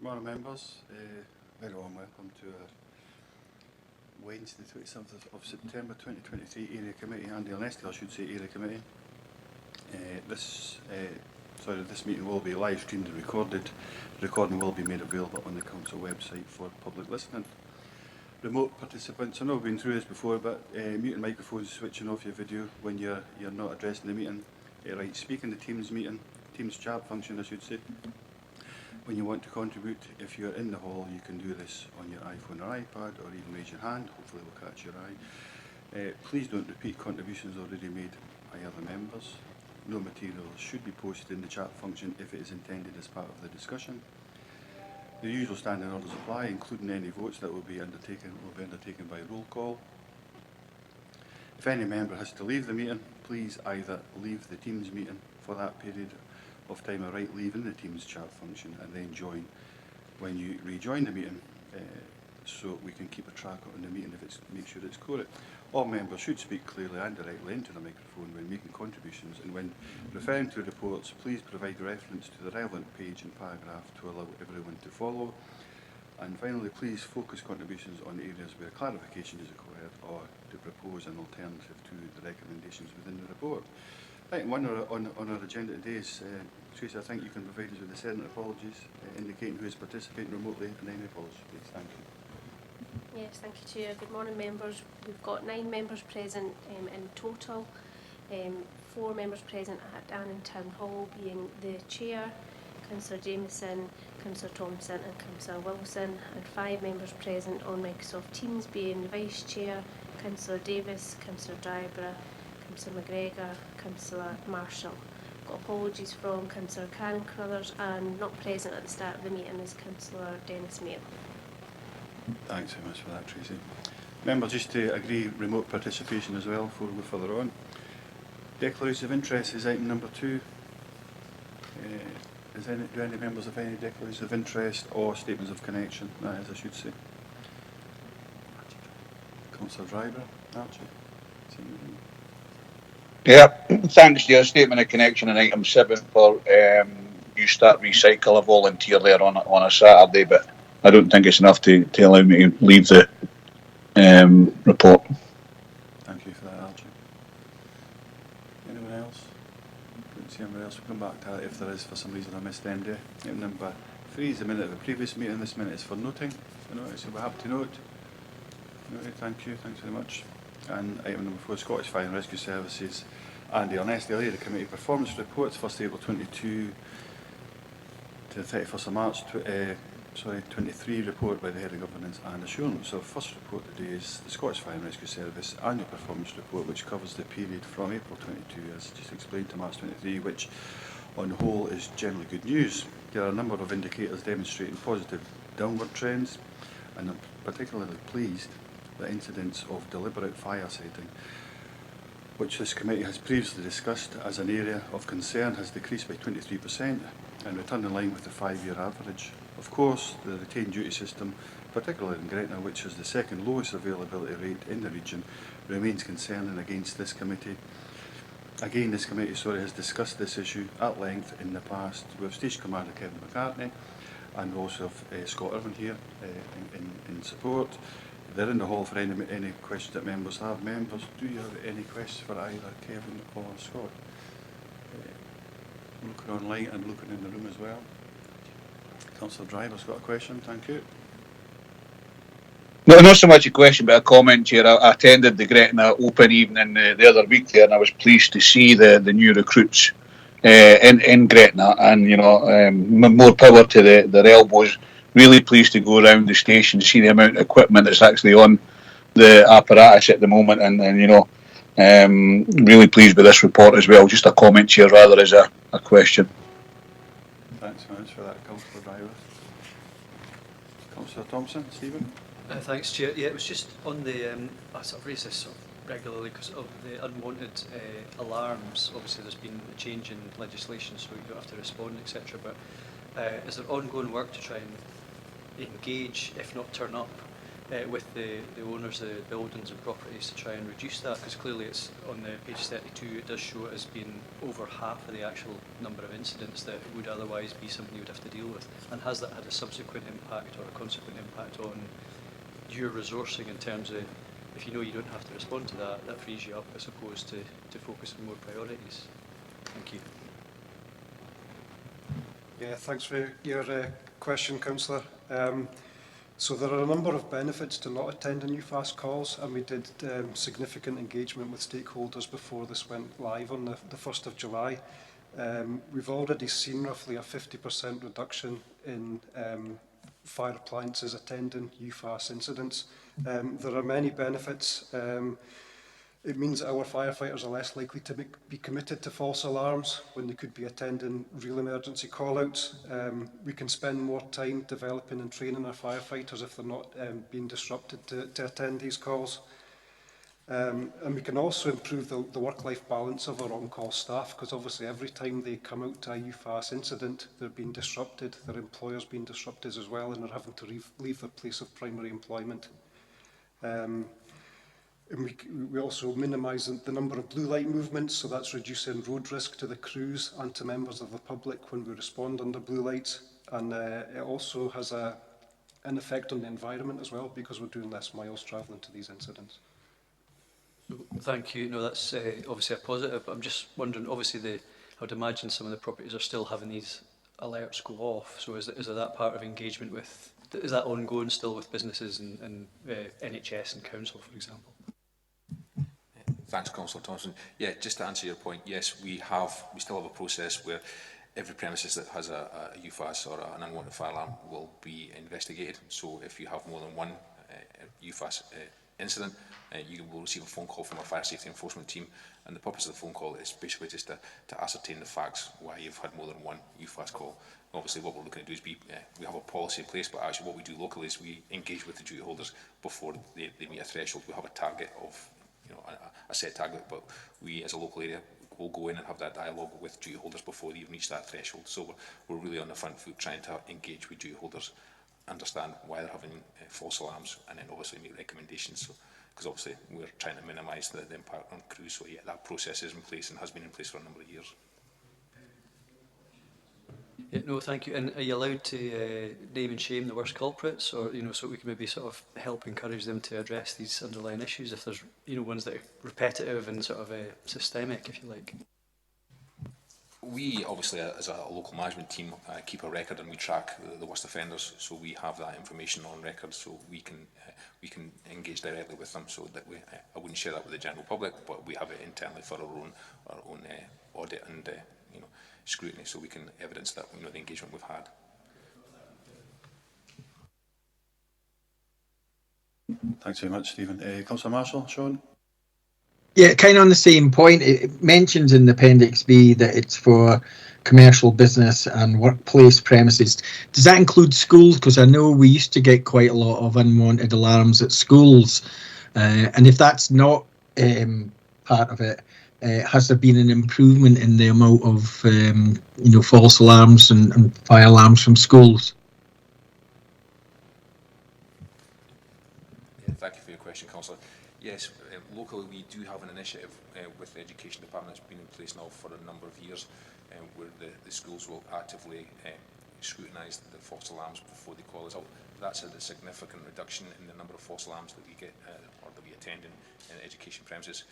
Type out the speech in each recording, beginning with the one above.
Morning members, very warm welcome to our Wednesday 27th of September 2023 Area Committee, Annandale and Eskdale I should say, Area Committee. This meeting will be live streamed and recorded. The recording will be made available on the Council website for public listening. Remote participants, I know we've been through this before, but muting microphones, switching off your video when you're not addressing the meeting. Right, speaking the Teams meeting, Teams chat function I should say. When you want to contribute, if you're in the hall, you can do this on your iPhone or iPad, or even raise your hand. Hopefully we'll catch your eye. Please don't repeat contributions already made by other members. No materials should be posted in the chat function if it is intended as part of the discussion. The usual standing orders apply, including any votes that will be undertaken by roll call. If any member has to leave the meeting, please either leave the Teams meeting for that period of time or right leave in the Teams chat function and then join when you rejoin the meeting, so we can keep a track on the meeting make sure it's correct. All members should speak clearly and directly into the microphone when making contributions, and when referring to reports, please provide reference to the relevant page and paragraph to allow everyone to follow. And finally, please focus contributions on areas where clarification is required or to propose an alternative to the recommendations within the report. Item 1 on our agenda today is, Tracy, I think you can provide us with the sentence apologies, indicating who is participating remotely, and any apologies, please. Thank you. Yes, thank you, Chair. Good morning, members. We've got 9 members present in total. 4 members present at Annandale Town Hall, being the Chair, Councillor Jameson, Councillor Thompson and Councillor Wilson, and 5 members present on Microsoft Teams, being the Vice Chair, Councillor Davis, Councillor Dryborough, Councillor McGregor, Councillor Marshall. Got apologies from Councillor Karen Crothers, and not present at the start of the meeting is Councillor Dennis Mail. Thanks very much for that, Tracy. Members, just to agree remote participation as well before we go further on. Declaration of interest is item number 2. Do any members have any declarations of interest or statements of connection? That is, I should say. Councillor Driver, Archie. Yeah, thanks, dear. Statement of connection in item 7 for you start recycle. I volunteer there on a Saturday, but I don't think it's enough to allow me to leave the report. Thank you for that, Archie. Anyone else? Couldn't see anyone else. We'll come back to that if there is for some reason I missed them there. Item number 3 is the minute of the previous meeting. This minute is for noting. So we have to note. Thank you. Thanks very much. And item number 4, Scottish Fire and Rescue Services Annandale and Eskdale Area Committee Performance Reports, 1st April 22 to the 31st of March 23 report by the Head of Governance and Assurance. So first report today is the Scottish Fire and Rescue Service Annual Performance Report, which covers the period from April 22, as just explained, to March 23, which on the whole is generally good news. There are a number of indicators demonstrating positive downward trends, and I'm particularly pleased that incidents of deliberate fire setting, which this committee has previously discussed as an area of concern, has decreased by 23% and returned in line with the 5-year average. Of course, the retained duty system, particularly in Gretna, which has the second lowest availability rate in the region, remains concerning against this committee. Again, this committee has discussed this issue at length in the past with Station Commander Kevin McCartney, and also Scott Irvin here in support. They're in the hall for any questions that members have. Members, do you have any questions for either Kevin or Scott? Looking online and looking in the room as well. Councillor Driver's got a question, thank you. No, not so much a question, but a comment, Chair. I attended the Gretna Open evening the other week there, and I was pleased to see the new recruits in Gretna, and more power to their elbows. Really pleased to go around the station, see the amount of equipment that's actually on the apparatus at the moment, and really pleased with this report as well. Just a comment here rather as a question. Thanks very much for that, Councillor Driver. Councillor Thompson, Stephen? Thanks, Chair. Yeah, it was just on the, I sort of raise this sort of regularly because of the unwanted alarms. Obviously there's been a change in legislation, so you don't have to respond, etc. But is there ongoing work to try and engage, if not turn up, with the owners of the buildings and properties to try and reduce that? Because clearly it's on the page 32, it does show it as being over half of the actual number of incidents that would otherwise be something you would have to deal with. And has that had a subsequent impact or a consequent impact on your resourcing in terms of, if you know you don't have to respond to that, that frees you up, I suppose, to focus on more priorities? Thank you. Yeah, thanks for your question, Councillor. So there are a number of benefits to not attending UFAS calls, and we did significant engagement with stakeholders before this went live on the 1st of July. We've already seen roughly a 50% reduction in fire appliances attending UFAS incidents. There are many benefits. It means that our firefighters are less likely to be committed to false alarms when they could be attending real emergency call-outs. We can spend more time developing and training our firefighters if they're not being disrupted to attend these calls. And we can also improve the work-life balance of our on-call staff, because obviously every time they come out to a UFAS incident, they're being disrupted, their employer's being disrupted as well, and they're having to leave their place of primary employment. And we also minimise the number of blue light movements, so that's reducing road risk to the crews and to members of the public when we respond under blue lights. And it also has an effect on the environment as well, because we're doing less miles travelling to these incidents. Thank you. No, that's obviously a positive. I'm just wondering, obviously, I would imagine some of the properties are still having these alerts go off. So is there that part of engagement with, is that ongoing still with businesses and NHS and council, for example? Thanks, Councillor Thompson. Yeah, just to answer your point, yes, we still have a process where every premises that has a UFAS or an unwanted fire alarm will be investigated. So if you have more than one UFAS incident, you will receive a phone call from our fire safety enforcement team, and the purpose of the phone call is basically just to ascertain the facts why you've had more than one UFAS call. Obviously, what we're looking to do is we have a policy in place, but actually what we do locally is we engage with the duty holders before they meet a threshold. We have a target of, a set target, but we as a local area will go in and have that dialogue with duty holders before they even reach that threshold. So we're really on the front foot trying to engage with duty holders, understand why they're having false alarms, and then obviously make recommendations. So, because obviously we're trying to minimise the impact on crews. So yeah, that process is in place and has been in place for a number of years. Yeah, no, thank you. And are you allowed to name and shame the worst culprits, or so we can maybe sort of help encourage them to address these underlying issues if there's ones that are repetitive and sort of systemic, if you like? We obviously, as a local management team, keep a record and we track the worst offenders. So we have that information on record, so we can engage directly with them. So that I wouldn't share that with the general public, but we have it internally for our own audit and scrutiny, so we can evidence that the engagement we've had. Thanks very much, Stephen. Councillor Marshall, Sean? Yeah, kind of on the same point. It mentions in the Appendix B that it's for commercial business and workplace premises. Does that include schools? Because I know we used to get quite a lot of unwanted alarms at schools. And if that's not part of it, has there been an improvement in the amount of false alarms and fire alarms from schools? Yeah, thank you for your question, Councillor. Yes, locally we do have an initiative with the Education Department that's been in place now for a number of years, where the schools will actively scrutinise the false alarms before they call us out. That's a significant reduction in the number of false alarms that we get or that we attend in education premises.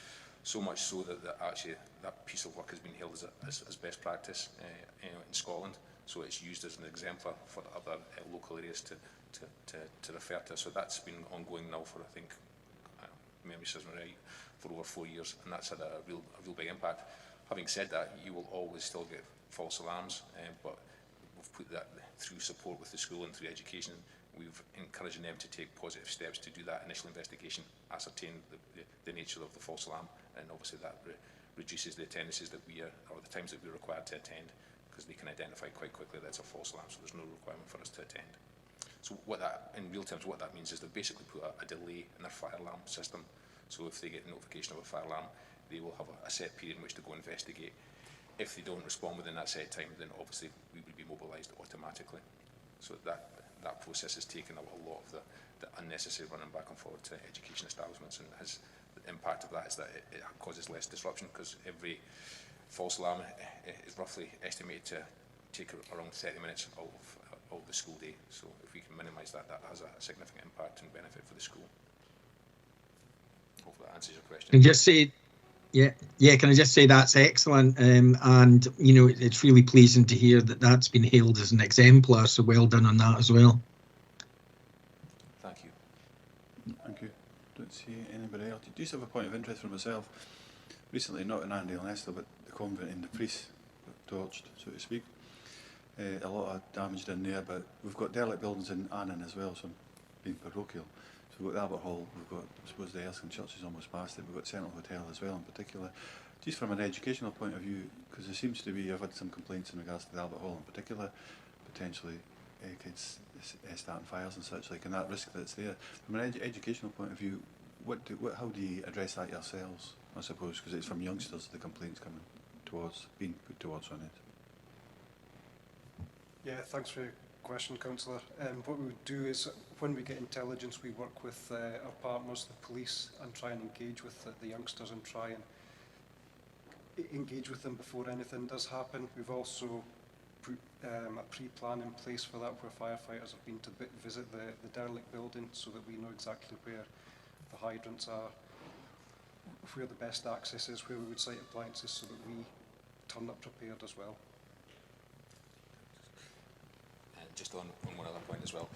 So much so that actually that piece of work has been held as best practice in Scotland. So it's used as an exemplar for other local areas to refer to. So that's been ongoing now for, I think, memory serves me right, for over 4 years, and that's had a real big impact. Having said that, you will always still get false alarms, but we've put that through support with the school and through education. We've encouraged them to take positive steps to do that initial investigation, ascertain the nature of the false alarm, and obviously that reduces the attendances that or the times that we're required to attend, because they can identify quite quickly that it's a false alarm, so there's no requirement for us to attend. So in real terms, what that means is they've basically put a delay in their fire alarm system. So if they get notification of a fire alarm, they will have a set period in which to go investigate. If they don't respond within that set time, then obviously we would be mobilised automatically. So that process has taken out a lot of the unnecessary running back and forward to education establishments, and has the impact of that is that it causes less disruption, because every false alarm is roughly estimated to take around 30 minutes of the school day. So if we can minimise that, that has a significant impact and benefit for the school. Hopefully that answers your question. Can just say, yeah. Can I just say that's excellent, and you know, it's really pleasing to hear that that's been hailed as an exemplar. So well done on that as well. Thank you. Thank you. Don't see anybody else. Do you have a point of interest for myself? Recently, not in Annandale and Eskdale, but the convent in the priest torched, so to speak. A lot of damage done there, but we've got derelict buildings in Annan as well, so I'm being parochial. So we've got the Albert Hall, we've got, I suppose, the Erskine Church is almost past it, we've got Sentinel Hotel as well in particular. Just from an educational point of view, because there seems to be, I've had some complaints in regards to the Albert Hall in particular, potentially kids starting fires and such like, and that risk that's there. From an educational point of view, how do you address that yourselves, I suppose, because it's from youngsters the complaints coming towards, being put towards on it? Yeah, thanks for your question, Councillor. What we would do is, when we get intelligence, we work with our partners, the police, and try and engage with the youngsters and try and engage with them before anything does happen. We've also put a pre-plan in place for that, where firefighters have been to visit the derelict building, so that we know exactly where the hydrants are, where the best access is, where we would site appliances, so that we turn up prepared as well. Just on one other point as well,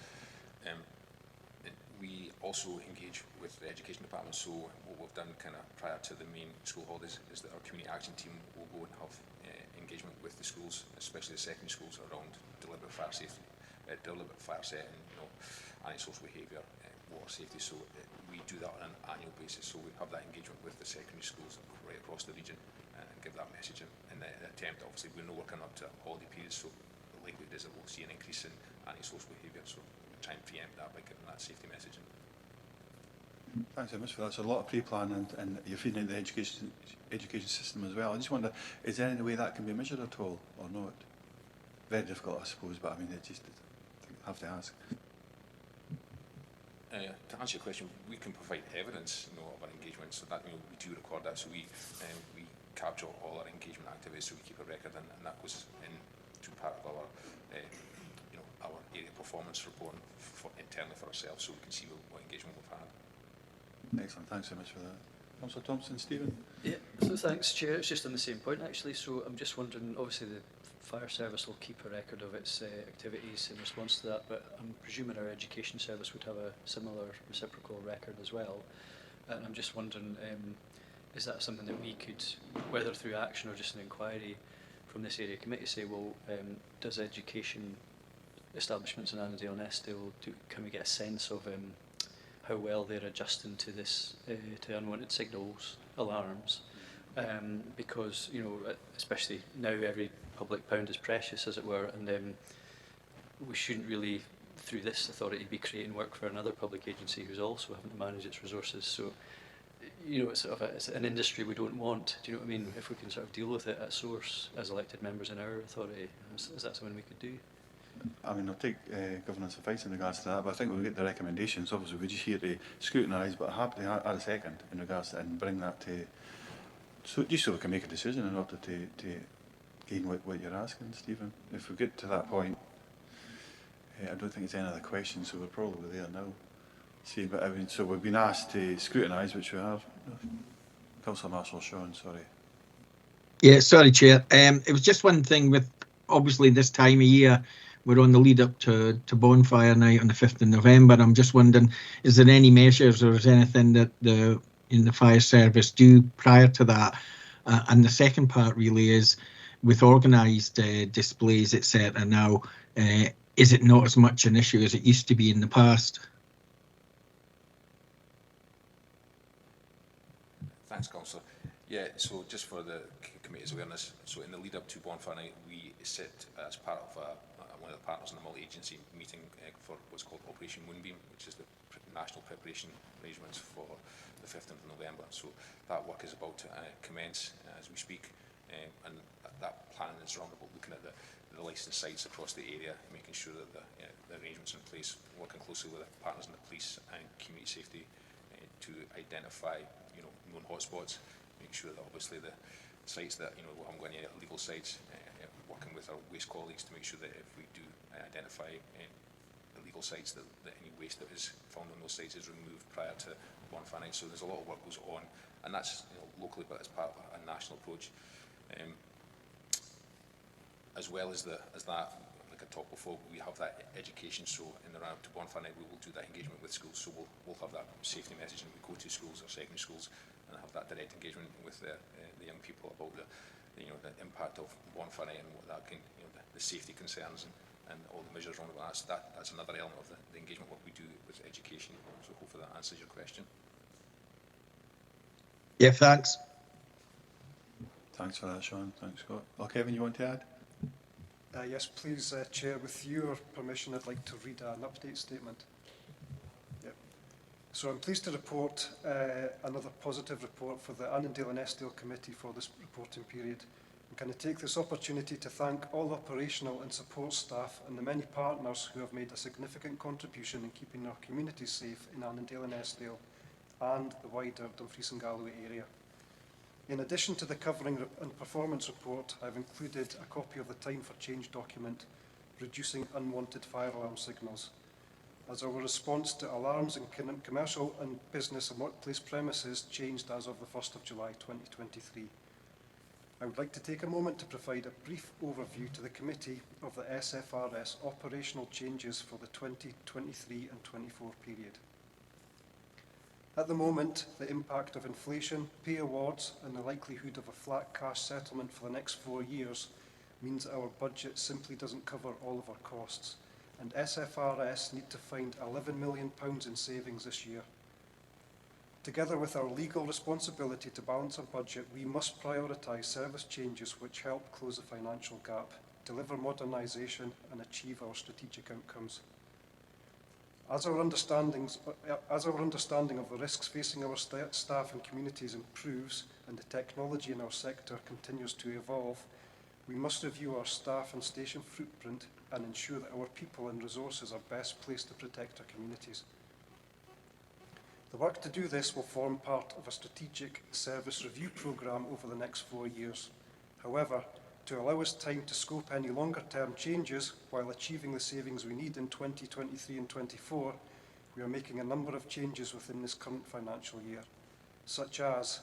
we also engage with the education department. So what we've done kind of prior to the main school holidays is that our community action team will go and have engagement with the schools, especially the secondary schools, around deliberate fire safety, deliberate fire setting, antisocial behaviour, water safety. So we do that on an annual basis. So we have that engagement with the secondary schools right across the region and give that message in the attempt. Obviously, we know we're coming up to holiday periods, so likelihood is that we'll see an increase in antisocial behaviour, so we try and preempt that by giving that safety messaging. Thanks very much for that. So a lot of pre-plan, and you're feeding into the education system as well. I just wonder, is there any way that can be measured at all, or not? Very difficult, I suppose, but I mean, I have to ask. To answer your question, we can provide evidence, of our engagement, so that we do record that. So we capture all our engagement activities, so we keep a record, and that goes in to part of our our area performance report internally for ourselves, so we can see what engagement we've had. Excellent, thanks so much for that. Councillor Thompson, Stephen? Yeah, so thanks, Chair. It's just on the same point, actually. So I'm just wondering, obviously the fire service will keep a record of its activities in response to that, but I'm presuming our education service would have a similar reciprocal record as well. And I'm just wondering, is that something that we could, whether through action or just an inquiry from this area committee, say, well, does education establishments in Annandale and Eskdale, can we get a sense of how well they're adjusting to this, to unwanted signals, alarms? Because, especially now every public pound is precious, as it were, and we shouldn't really, through this authority, be creating work for another public agency who's also having to manage its resources. So, it's sort of it's an industry we don't want. Do you know what I mean? If we can sort of deal with it at source as elected members in our authority, is that something we could do? I mean, I'll take governance advice in regards to that, but I think we'll get the recommendations. Obviously, we're just here to scrutinise, but I'm happy to add a second in regards to that and bring that to, so we can make a decision in order to gain what you're asking, Stephen. If we get to that point, I don't think it's any other questions, so we're probably there now. See, but I mean, so we've been asked to scrutinise, which we have. Councillor Marshall Sean, sorry. Yeah, sorry, Chair. It was just one thing with, obviously, this time of year, we're on the lead up to bonfire night on the 5th of November. I'm just wondering, is there any measures or is anything that the fire service do prior to that? And the second part really is, with organised displays, etc. now, is it not as much an issue as it used to be in the past? Thanks, Councillor. Yeah, so just for the committee's awareness, so in the lead up to bonfire night, we sit as part of one of the partners in the multi-agency meeting for what's called Operation Moonbeam, which is the national preparation arrangements for the 5th of November. So that work is about to commence as we speak, and that planning is around about looking at the licensed sites across the area, and making sure that the arrangements in place, working closely with the partners in the police and community safety to identify known hotspots, make sure that obviously the sites that we haven't got any illegal sites, working with our waste colleagues to make sure that if we do identify illegal sites, that any waste that is found on those sites is removed prior to bonfire night. So there's a lot of work goes on, and that's locally, but as part of a national approach. As well as that, like I talked before, we have that education. So in the run up to bonfire night, we will do that engagement with schools. So we'll have that safety message, and we go to schools or secondary schools and have that direct engagement with the young people about the impact of bonfire night and what that can, the safety concerns and all the measures around that. So that's another element of the engagement work we do with education. So hopefully that answers your question. Yeah, thanks. Thanks for that, Sean. Thanks, Scott. Oh, Kevin, you want to add? Yes, please, Chair, with your permission, I'd like to read an update statement. Yep. So I'm pleased to report another positive report for the Annandale and Eskdale Committee for this reporting period. I'm going to take this opportunity to thank all operational and support staff and the many partners who have made a significant contribution in keeping our communities safe in Annandale and Eskdale and the wider Dumfries and Galloway area. In addition to the covering and performance report, I've included a copy of the Time for Change document, Reducing Unwanted Fire Alarm Signals, as our response to alarms in commercial and business and workplace premises changed as of the 1st of July 2023. I would like to take a moment to provide a brief overview to the committee of the SFRS operational changes for the 2023 and 24 period. At the moment, the impact of inflation, pay awards and the likelihood of a flat cash settlement for the next 4 years means our budget simply doesn't cover all of our costs, and SFRS need to find £11 million in savings this year. Together with our legal responsibility to balance our budget, we must prioritise service changes which help close the financial gap, deliver modernisation and achieve our strategic outcomes. As our understanding of the risks facing our staff and communities improves and the technology in our sector continues to evolve, we must review our staff and station footprint and ensure that our people and resources are best placed to protect our communities. The work to do this will form part of a strategic service review programme over the next 4 years. However, to allow us time to scope any longer-term changes while achieving the savings we need in 2023 and 24, we are making a number of changes within this current financial year, such as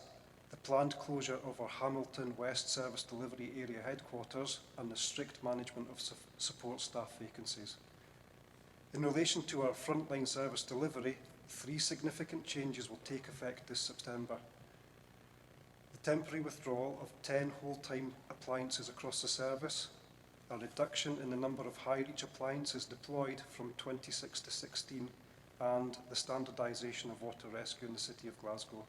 the planned closure of our Hamilton West Service Delivery Area headquarters and the strict management of support staff vacancies. In relation to our frontline service delivery, 3 significant changes will take effect this September. The temporary withdrawal of 10 whole-time appliances across the service, a reduction in the number of high-reach appliances deployed from 26 to 16, and the standardisation of water rescue in the City of Glasgow.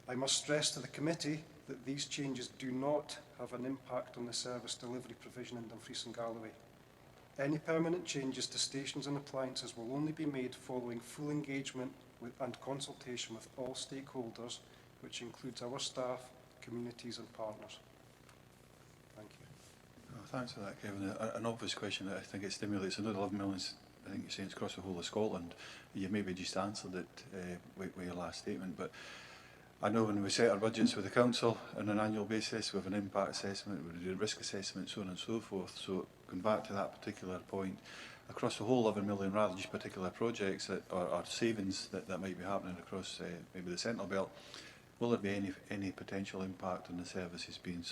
I must stress to the committee that these changes do not have an impact on the service delivery provision in Dumfries and Galloway. Any permanent changes to stations and appliances will only be made following full engagement and consultation with all stakeholders, which includes our staff, communities and partners. Thank you. Oh, thanks for that, Kevin. An obvious question that I think it stimulates. Another 11 million, I think you're saying it's across the whole of Scotland. You maybe just answered it with your last statement, but I know when we set our budgets with the council on an annual basis, we have an impact assessment, we do a risk assessment, so on and so forth. So going back to that particular point, across the whole 11 million, rather than just particular projects that are savings that might be happening across maybe the central belt, will there be any potential impact on the services being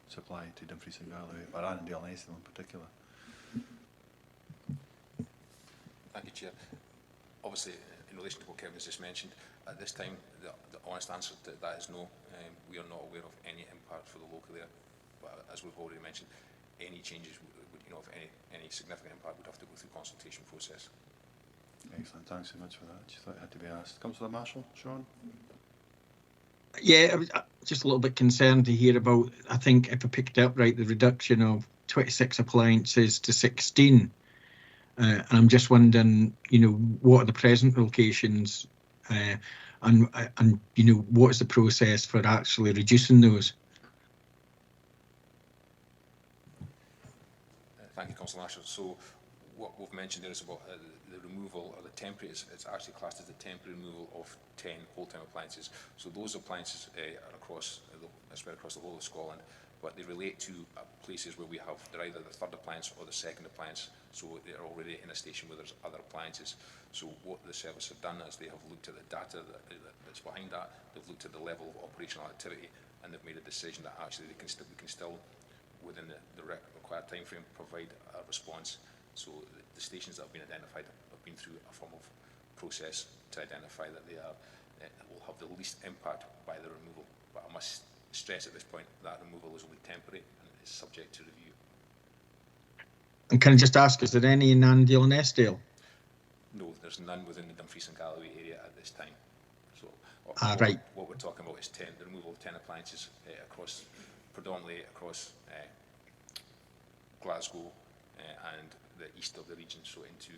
supplied to Dumfries and Galloway, or Annandale and Eskdale in particular? Thank you, Chair. Obviously, in relation to what Kevin has just mentioned, at this time, the honest answer to that is no. We are not aware of any impact for the local area. But as we've already mentioned, any changes would of any significant impact would have to go through consultation process. Excellent. Thanks so much for that. Just thought it had to be asked. Councillor Marshall, Sean? Yeah, I was just a little bit concerned to hear about, I think if I picked it up right, the reduction of 26 appliances to 16. And I'm just wondering, what are the present locations and what is the process for actually reducing those? Councillor Asher. So what we've mentioned there is about the removal, or the temporary, it's actually classed as the temporary removal of 10 whole-time appliances. So those appliances are across, spread across the whole of Scotland, but they relate to places where we have, they're either the third appliance or the second appliance, so they're already in a station where there's other appliances. So what the service have done is they have looked at the data that's behind that, they've looked at the level of operational activity, and they've made a decision that actually we can still within the required time frame provide a response. So the stations that have been identified have been through a form of process to identify that they are will have the least impact by the removal. But I must stress at this point that removal is only temporary and is subject to review. And can I just ask, is there any in Annandale and Eskdale? No, there's none within the Dumfries and Galloway area at this time. So Right. What we're talking about is the removal of 10 appliances across, predominantly across Glasgow and the east of the region, so into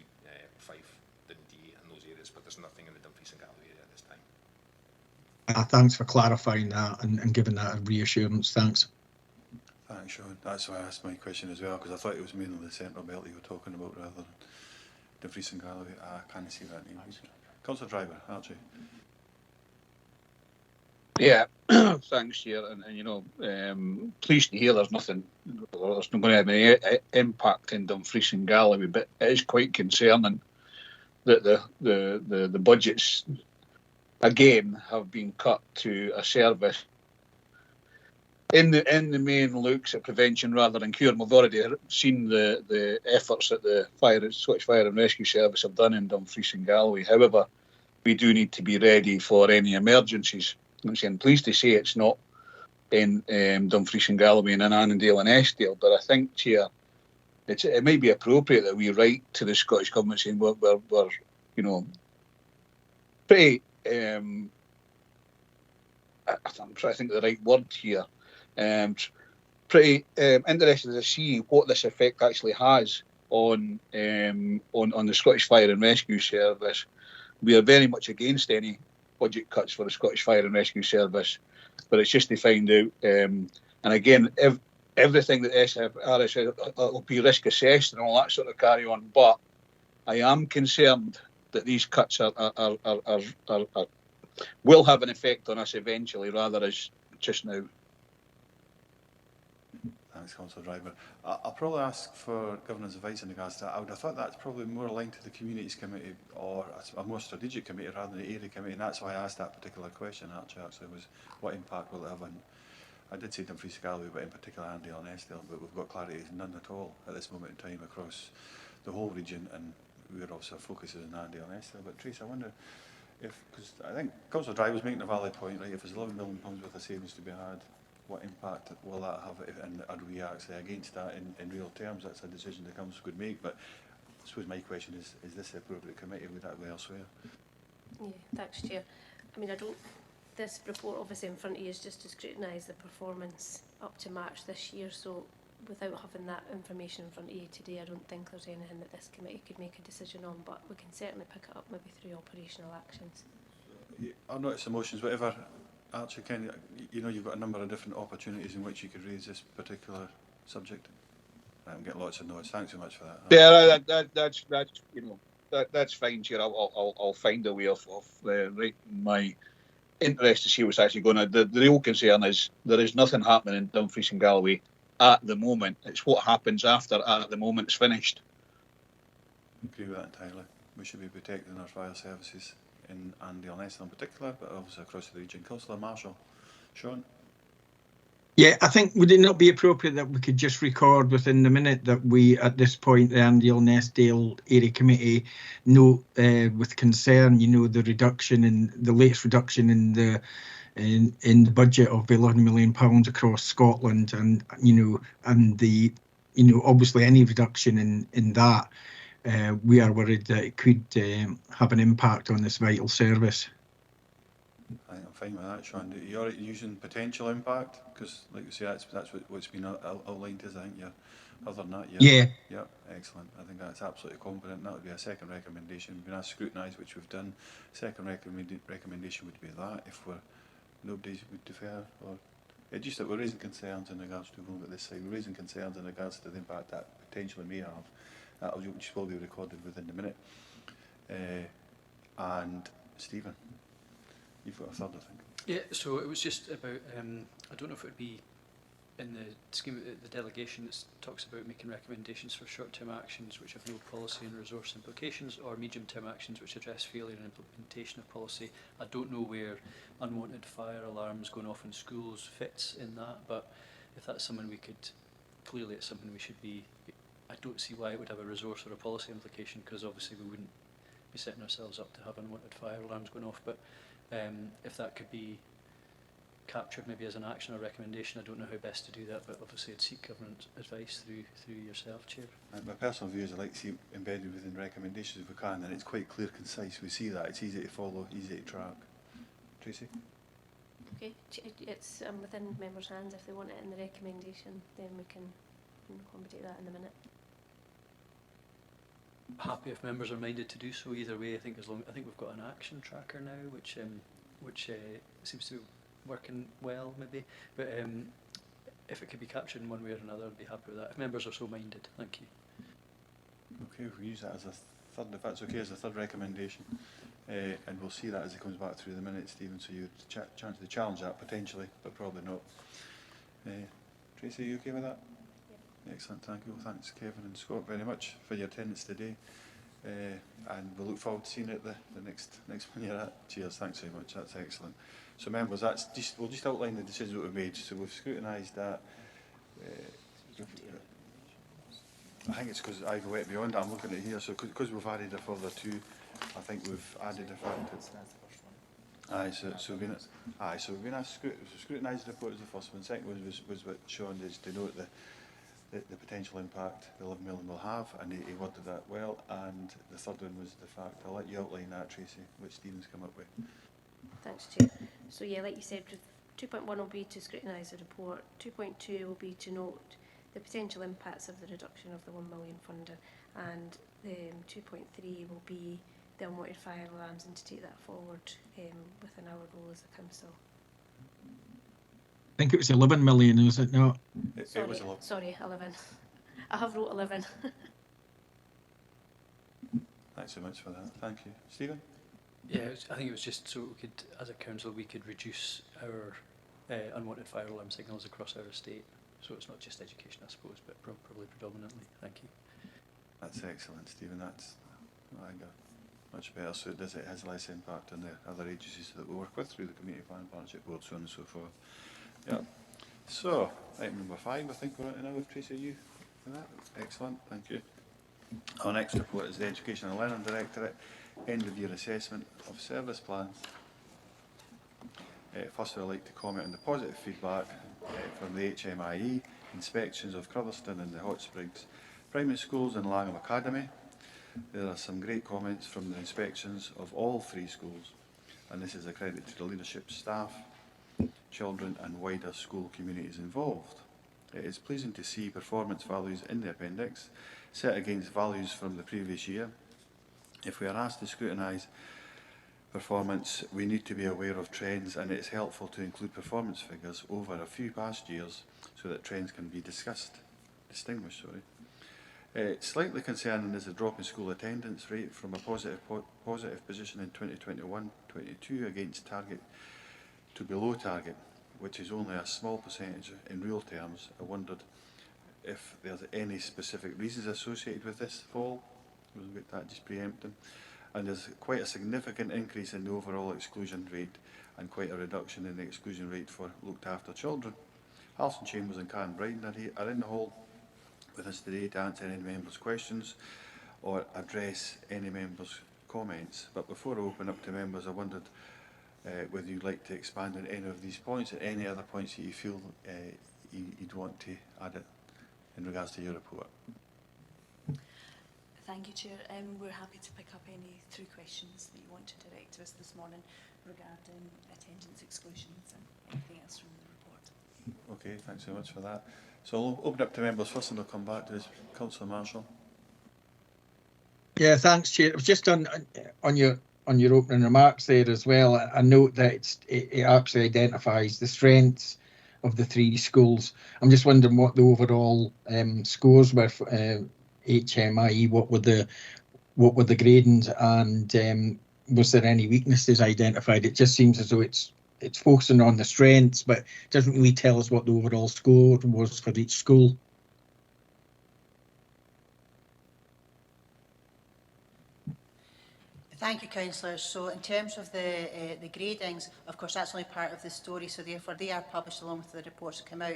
Fife, Dundee and those areas, but there's nothing in the Dumfries and Galloway area at this time. Thanks for clarifying that and giving that a reassurance. Thanks. Thanks, Sean. That's why I asked my question as well, because I thought it was mainly the central belt you were talking about rather than Dumfries and Galloway. I can't see that name. Councillor Driver, Archie. Yeah, thanks, Chair. And you know, pleased to hear there's not going to have any impact in Dumfries and Galloway, but it is quite concerning that the budgets again have been cut to a service in the main looks at prevention rather than cure. We've already seen the efforts that the Scottish Fire and Rescue Service have done in Dumfries and Galloway. However, we do need to be ready for any emergencies. I'm pleased to say it's not in Dumfries and Galloway and in Annandale and Eskdale, but I think, Chair, it might be appropriate that we write to the Scottish Government saying we're you know, pretty, I'm trying to think of the right word here, pretty interested to see what this effect actually has on the Scottish Fire and Rescue Service. We are very much against any budget cuts for the Scottish Fire and Rescue Service, but it's just to find out. And again, everything that SFRS says will be risk assessed and all that sort of carry on. But I am concerned that these cuts will have an effect on us eventually, rather as just now. Thanks, Councillor Driver. I'll probably ask for Governor's advice in regards to that. I would have thought that's probably more aligned to the Communities Committee or a more strategic committee rather than the Area Committee, and that's why I asked that particular question actually was what impact will it have on, I did say Dumfries Galloway, but in particular Annandale and Eskdale, but we've got clarity is none at all at this moment in time across the whole region, and we're also focusing on Annandale and Eskdale. But Trace, I wonder if, because I think Councillor Driver was making a valid point, right, if there's £11 million worth of savings to be had, what impact will that have, and are we actually against that in real terms? That's a decision the council could make, but I suppose my question is this the appropriate committee, would that go elsewhere? Yeah, thanks, Chair. I mean, this report obviously in front of you is just to scrutinise the performance up to March this year, so without having that information in front of you today, I don't think there's anything that this committee could make a decision on, but we can certainly pick it up maybe through operational actions. I'll notice the motions, whatever. Archie, Ken, you know you've got a number of different opportunities in which you could raise this particular subject. I'm getting lots of notes. Thanks so much for that. Yeah, that's you know that's fine, Chair. I'll find a way of rating my interest to see what's actually going on. The real concern is there is nothing happening in Dumfries and Galloway at the moment. It's what happens after at the moment it's finished. I agree with that entirely. We should be protecting our fire services in Annandale and Eskdale in particular, but also across the region. Councillor Marshall. Sean? Yeah, I think, would it not be appropriate that we could just record within the minute that we, at this point, the Annandale and Eskdale Area Committee note with concern, you know, the reduction in the latest reduction in the budget of £11 million across Scotland, and you know, and the, you know, obviously any reduction in that. We are worried that it could have an impact on this vital service. I think I'm fine with that, Sean. You're using potential impact, because, like you say, that's what's been outlined, is I think. Yeah. Other than that, yeah. Yeah, excellent. I think that's absolutely competent. That would be a second recommendation. We've been asked to scrutinise, which we've done. Second recommendation would be that if nobody would defer, or Just that we're raising concerns in regards to going at this side. We're raising concerns in regards to the impact that potentially may have, which will be recorded within the minute. And Stephen, you've got a third, I think. Yeah, so it was just about, I don't know if it would be in the scheme, the delegation that talks about making recommendations for short-term actions which have no policy and resource implications, or medium-term actions which address failure and implementation of policy. I don't know where unwanted fire alarms going off in schools fits in that, but if that's something we could, clearly it's something we should be, I don't see why it would have a resource or a policy implication, because obviously we wouldn't be setting ourselves up to have unwanted fire alarms going off, but if that could be captured maybe as an action or recommendation, I don't know how best to do that, but obviously I'd seek government advice through yourself, Chair. My personal view is I like to see it embedded within recommendations if we can, and it's quite clear, concise. We see that, it's easy to follow, easy to track. Tracy? Okay, it's within members' hands. If they want it in the recommendation, then we can accommodate that in the minute. Happy if members are minded to do so either way. I think we've got an action tracker now, which seems to be working well, maybe. But if it could be captured in one way or another, I'd be happy with that. If members are so minded, thank you. Okay, if we use that as a third, if that's okay, as a third recommendation, and we'll see that as it comes back through the minutes, Stephen. So you chance to challenge that potentially, but probably not. Tracy, are you okay with that? Excellent, thank you. Well, thanks Kevin and Scott very much for your attendance today, and we'll look forward to seeing it the next one you're at. Cheers, thanks very much, that's excellent. So members, we'll just outline the decisions that we've made. So we've scrutinised that. I think it's because I went beyond that. I'm looking at here, so because we've added a further two, I think we've added the fact that so we've been asked to scrutinise the report as the first one. Second one was what Sean is to note the potential impact the 11 million will have, and he worded that well. And the third one was the fact, I'll let you outline that, Tracy, which Stephen's come up with. Thanks, Chair. So yeah, like you said, 2.1 will be to scrutinise the report, 2.2 will be to note the potential impacts of the reduction of the 1 million funding, and 2.3 will be the unwanted fire alarms, and to take that forward within our role as a council. I think it was 11 million, is it not? It was 11. Sorry, 11. I have wrote 11. Thanks so much for that. Thank you. Stephen? Yeah, I think it was just so we could, as a council, we could reduce our unwanted fire alarm signals across our estate. So it's not just education, I suppose, but probably predominantly. Thank you. That's excellent, Stephen. That's, I think, much better. So it has less impact on the other agencies that we work with through the Community Plan Partnership Board, so on and so forth. Yeah. So, item number 5, I think we're on to now with Tracy. Are you for that? Excellent, thank you. Our next report is the Education and Learning Directorate end of year assessment of service plans. First, I'd like to comment on the positive feedback from the HMIE inspections of Crutherstone and the Hot Springs primary schools and Langham Academy. There are some great comments from the inspections of all 3 schools, and this is a credit to the leadership, staff, children and wider school communities involved. It is pleasing to see performance values in the appendix set against values from the previous year. If we are asked to scrutinise performance, we need to be aware of trends, and it is helpful to include performance figures over a few past years so that trends can be distinguished. Slightly concerning is the drop in school attendance rate from a positive position in 2021-22 against target to below target, which is only a small percentage in real terms. I wondered if there's any specific reasons associated with this fall. We'll get that just preempting. And there's quite a significant increase in the overall exclusion rate and quite a reduction in the exclusion rate for looked after children. Alison Chambers and Karen Bryden are in the hall with us today to answer any members' questions or address any members' comments. But before I open up to members, I wondered whether you'd like to expand on any of these points or any other points that you feel you'd want to add it in regards to your report. Thank you, Chair. We're happy to pick up any through questions that you want to direct to us this morning regarding attendance exclusions and anything else from the report. Okay, thanks very much for that. So I'll open up to members first and we'll come back to Councillor Marshall. Yeah, thanks, Chair. It was just on your opening remarks there as well. I note that it actually identifies the strengths of the 3 schools. I'm just wondering what the overall scores were for HMIE. What were the gradings, and was there any weaknesses identified? It just seems as though it's focusing on the strengths, but doesn't really tell us what the overall score was for each school. Thank you, councillors. So in terms of the gradings, of course, that's only part of the story, so therefore they are published along with the reports that come out.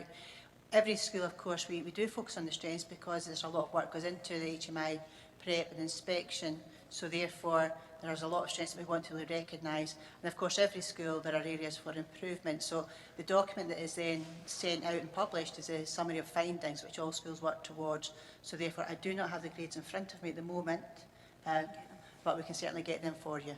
Every school, of course, we do focus on the strengths because there's a lot of work goes into the HMI prep and inspection, so therefore there's a lot of strengths that we want to recognise. And of course, every school, there are areas for improvement. So the document that is then sent out and published is a summary of findings which all schools work towards. So therefore, I do not have the grades in front of me at the moment. But we can certainly get them for you.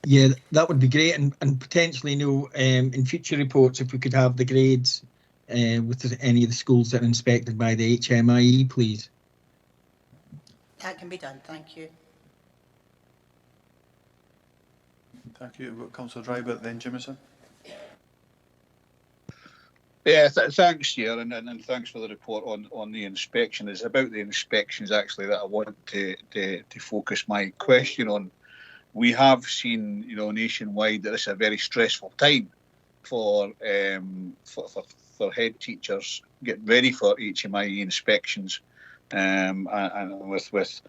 Yeah, that would be great, and potentially know in future reports if we could have the grades with any of the schools that are inspected by the HMIE, please. That can be done, thank you. Thank you. We've got Councillor Drybert, then Jimison. Yeah, thanks, Chair, and thanks for the report on the inspection. It's about the inspections actually that I want to focus my question on. We have seen, nationwide that it's a very stressful time for head teachers getting ready for HMIE inspections, and with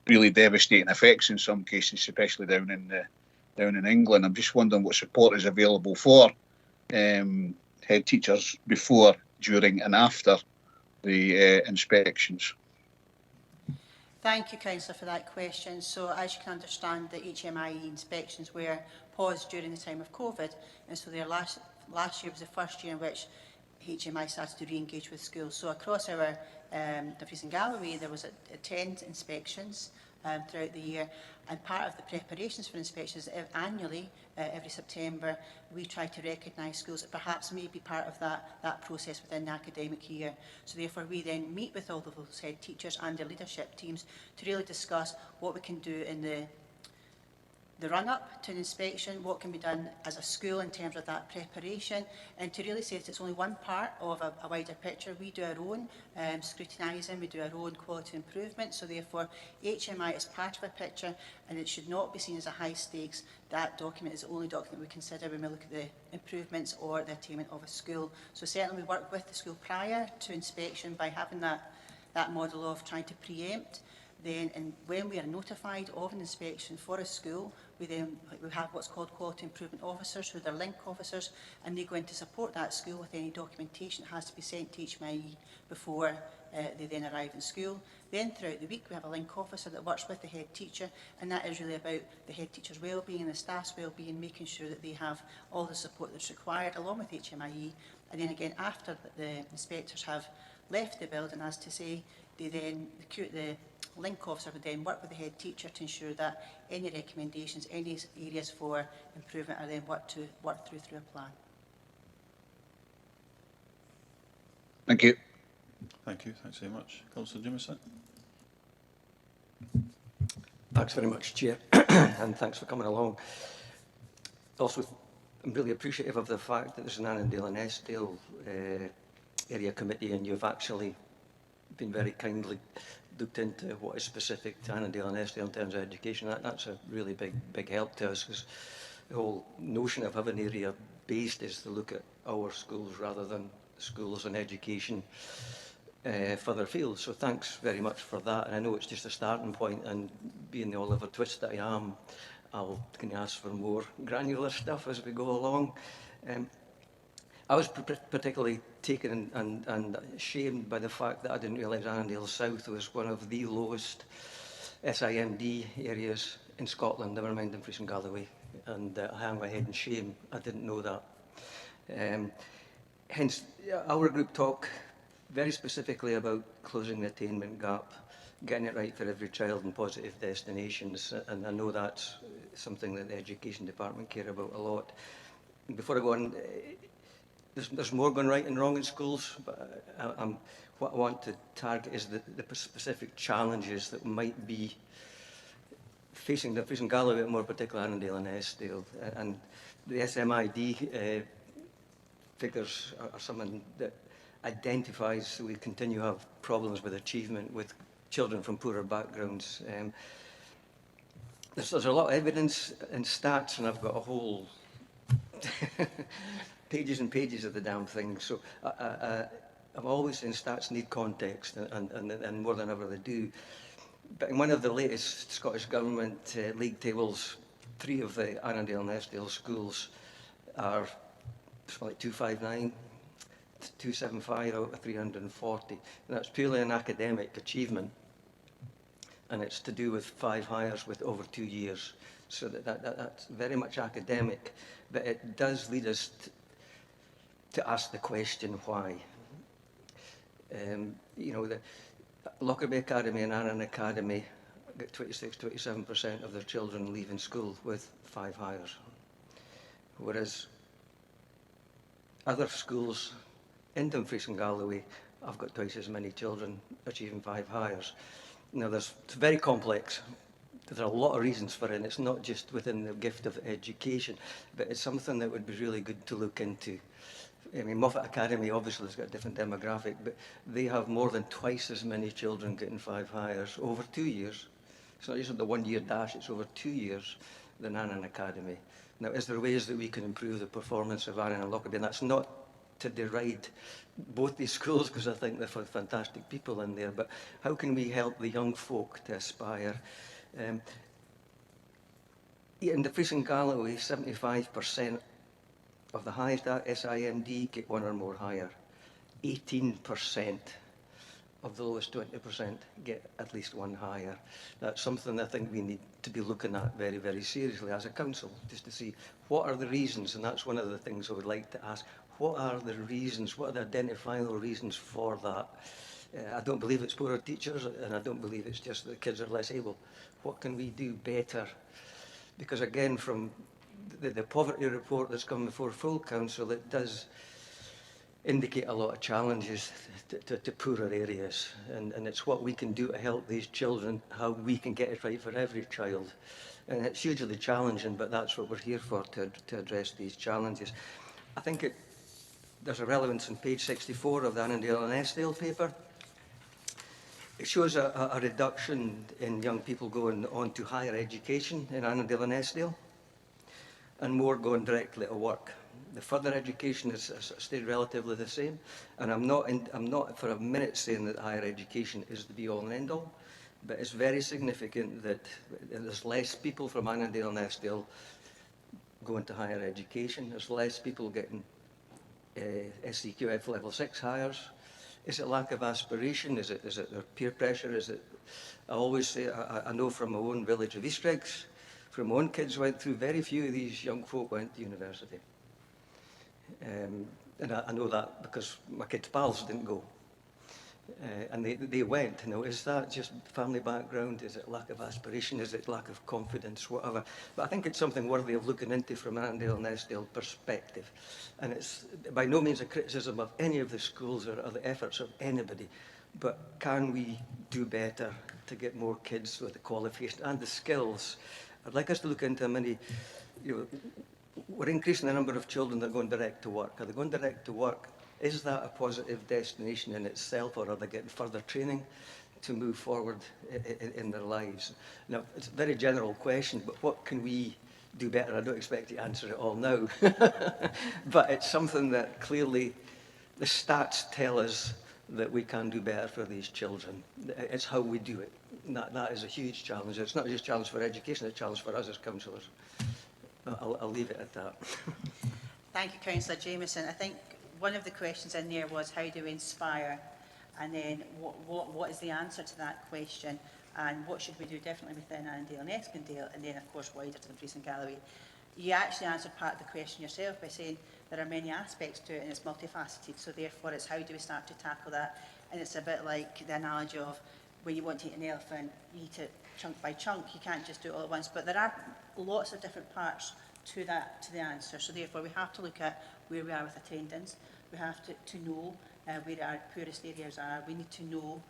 really devastating effects in some cases, especially down in England. I'm just wondering what support is available for head teachers before, during and after the inspections. Thank you, Councillor, for that question. So as you can understand, the HMIE inspections were paused during the time of COVID, and so their last year was the first year in which HMI started to re-engage with schools. So across our Dumfries and Galloway, there was 10 inspections throughout the year, and part of the preparations for inspections annually, every September, we try to recognise schools that perhaps may be part of that process within the academic year. So therefore we then meet with all of those head teachers and their leadership teams to really discuss what we can do in the run-up to an inspection, what can be done as a school in terms of that preparation, and to really say that it's only one part of a wider picture. We do our own scrutinising, we do our own quality improvement, so therefore HMI is part of a picture, and it should not be seen as a high stakes. That document is the only document we consider when we look at the improvements or the attainment of a school. So certainly we work with the school prior to inspection by having that model of trying to preempt. Then, and when we are notified of an inspection for a school, we have what's called quality improvement officers, who are link officers, and they go in to support that school with any documentation that has to be sent to HMIE before they then arrive in school. Then throughout the week we have a link officer that works with the head teacher, and that is really about the head teacher's well-being and the staff's well-being, making sure that they have all the support that's required along with HMIE. And then again, after the inspectors have left the building, as to say, the link officer would then work with the head teacher to ensure that any recommendations, any areas for improvement are then worked through a plan. Thank you. Thank you. Thanks very much. Councillor Jimison. Thanks very much, Chair, and thanks for coming along. Also, I'm really appreciative of the fact that there's an Annandale and Eskdale area committee, and you've actually been very kindly looked into what is specific to Annandale and Eskdale in terms of education. That's a really big help to us, because the whole notion of having area based is to look at our schools rather than schools and education further afield. So thanks very much for that. And I know it's just a starting point, and being the Oliver Twist that I am, I'll can ask for more granular stuff as we go along. I was particularly taken and shamed by the fact that I didn't realise Annandale South was one of the lowest SIMD areas in Scotland, never mind Dumfries and Galloway, and I hang my head in shame. I didn't know that. Hence, our group talk very specifically about closing the attainment gap, getting it right for every child in positive destinations, and I know that's something that the Education Department care about a lot. And before I go on, there's more going right and wrong in schools, but what I want to target is the specific challenges that might be facing Dumfries and Galloway, more particularly Annandale and Eskdale. And the SMID figures are something that identifies that we continue to have problems with achievement with children from poorer backgrounds. There's a lot of evidence and stats, and I've got a whole pages and pages of the damn thing. So I'm always saying stats need context, and more than ever they do. But in one of the latest Scottish Government league tables, 3 of the Annandale and Eskdale schools are like 259, 275 out of 340. And that's purely an academic achievement. And it's to do with 5 hires with over 2 years. So that's very much academic, but it does lead us to ask the question why. You know, the Lockerbie Academy and Annan Academy get 26-27% of their children leaving school with 5 hires. Whereas other schools in Dumfries and Galloway, I've got twice as many children achieving 5 hires. Now, it's very complex. There are a lot of reasons for it, and it's not just within the gift of education, but it's something that would be really good to look into. I mean, Moffat Academy obviously has got a different demographic, but they have more than twice as many children getting 5 hires over 2 years. It's not just the 1 year dash, it's over 2 years than Annan Academy. Now, is there ways that we can improve the performance of Annan and Lockerbie? And that's not to deride both these schools, because I think they're fantastic people in there, but how can we help the young folk to aspire? In Dumfries and Galloway, 75% of the highest SIMD get 1 or more higher. 18% of the lowest 20% get at least 1 higher. That's something I think we need to be looking at very, very seriously as a council, just to see what are the reasons, and that's one of the things I would like to ask. What are the reasons, what are the identifiable reasons for that? I don't believe it's poorer teachers, and I don't believe it's just that the kids are less able. What can we do better? Because again, from the poverty report that's come before full council, it does indicate a lot of challenges to poorer areas, and it's what we can do to help these children, how we can get it right for every child. And it's hugely challenging, but that's what we're here for, to address these challenges. I think there's a relevance in page 64 of the Annandale and Eskdale paper. It shows a reduction in young people going on to higher education in Annandale and Eskdale, and more going directly to work. The further education has stayed relatively the same, and I'm not for a minute saying that higher education is the be-all and end-all, but it's very significant that there's less people from Annandale and Eskdale going to higher education. There's less people getting SCQF level 6 hires. Is it lack of aspiration? Is it their peer pressure? Is it? I always say, I know from my own village of Eastriggs, from my own kids went through, very few of these young folk went to university. And I know that because my kids' pals didn't go. And they went. You know, is that just family background? Is it lack of aspiration? Is it lack of confidence? Whatever. But I think it's something worthy of looking into from an Annandale and Eskdale perspective. And it's by no means a criticism of any of the schools or the efforts of anybody. But can we do better to get more kids with the qualification and the skills? I'd like us to look into how many, we're increasing the number of children that are going direct to work. Are they going direct to work? Is that a positive destination in itself, or are they getting further training to move forward in their lives? Now, it's a very general question, but what can we do better? I don't expect you to answer it all now, but it's something that clearly the stats tell us that we can do better for these children. It's how we do it. That is a huge challenge. It's not just a challenge for education, it's a challenge for us as councillors. I'll leave it at that. Thank you, Councillor Jamieson. I think one of the questions in there was how do we inspire, and then what is the answer to that question, and what should we do differently within Annandale and Eskdale, and then of course wider to Dumfries and Galloway. You actually answered part of the question yourself by saying there are many aspects to it and it's multifaceted, so therefore it's how do we start to tackle that. And it's a bit like the analogy of when you want to eat an elephant, you eat it chunk by chunk, you can't just do it all at once, but there are lots of different parts to the answer. So therefore we have to look at where we are with attendance. We have to know where our poorest areas are. We need to know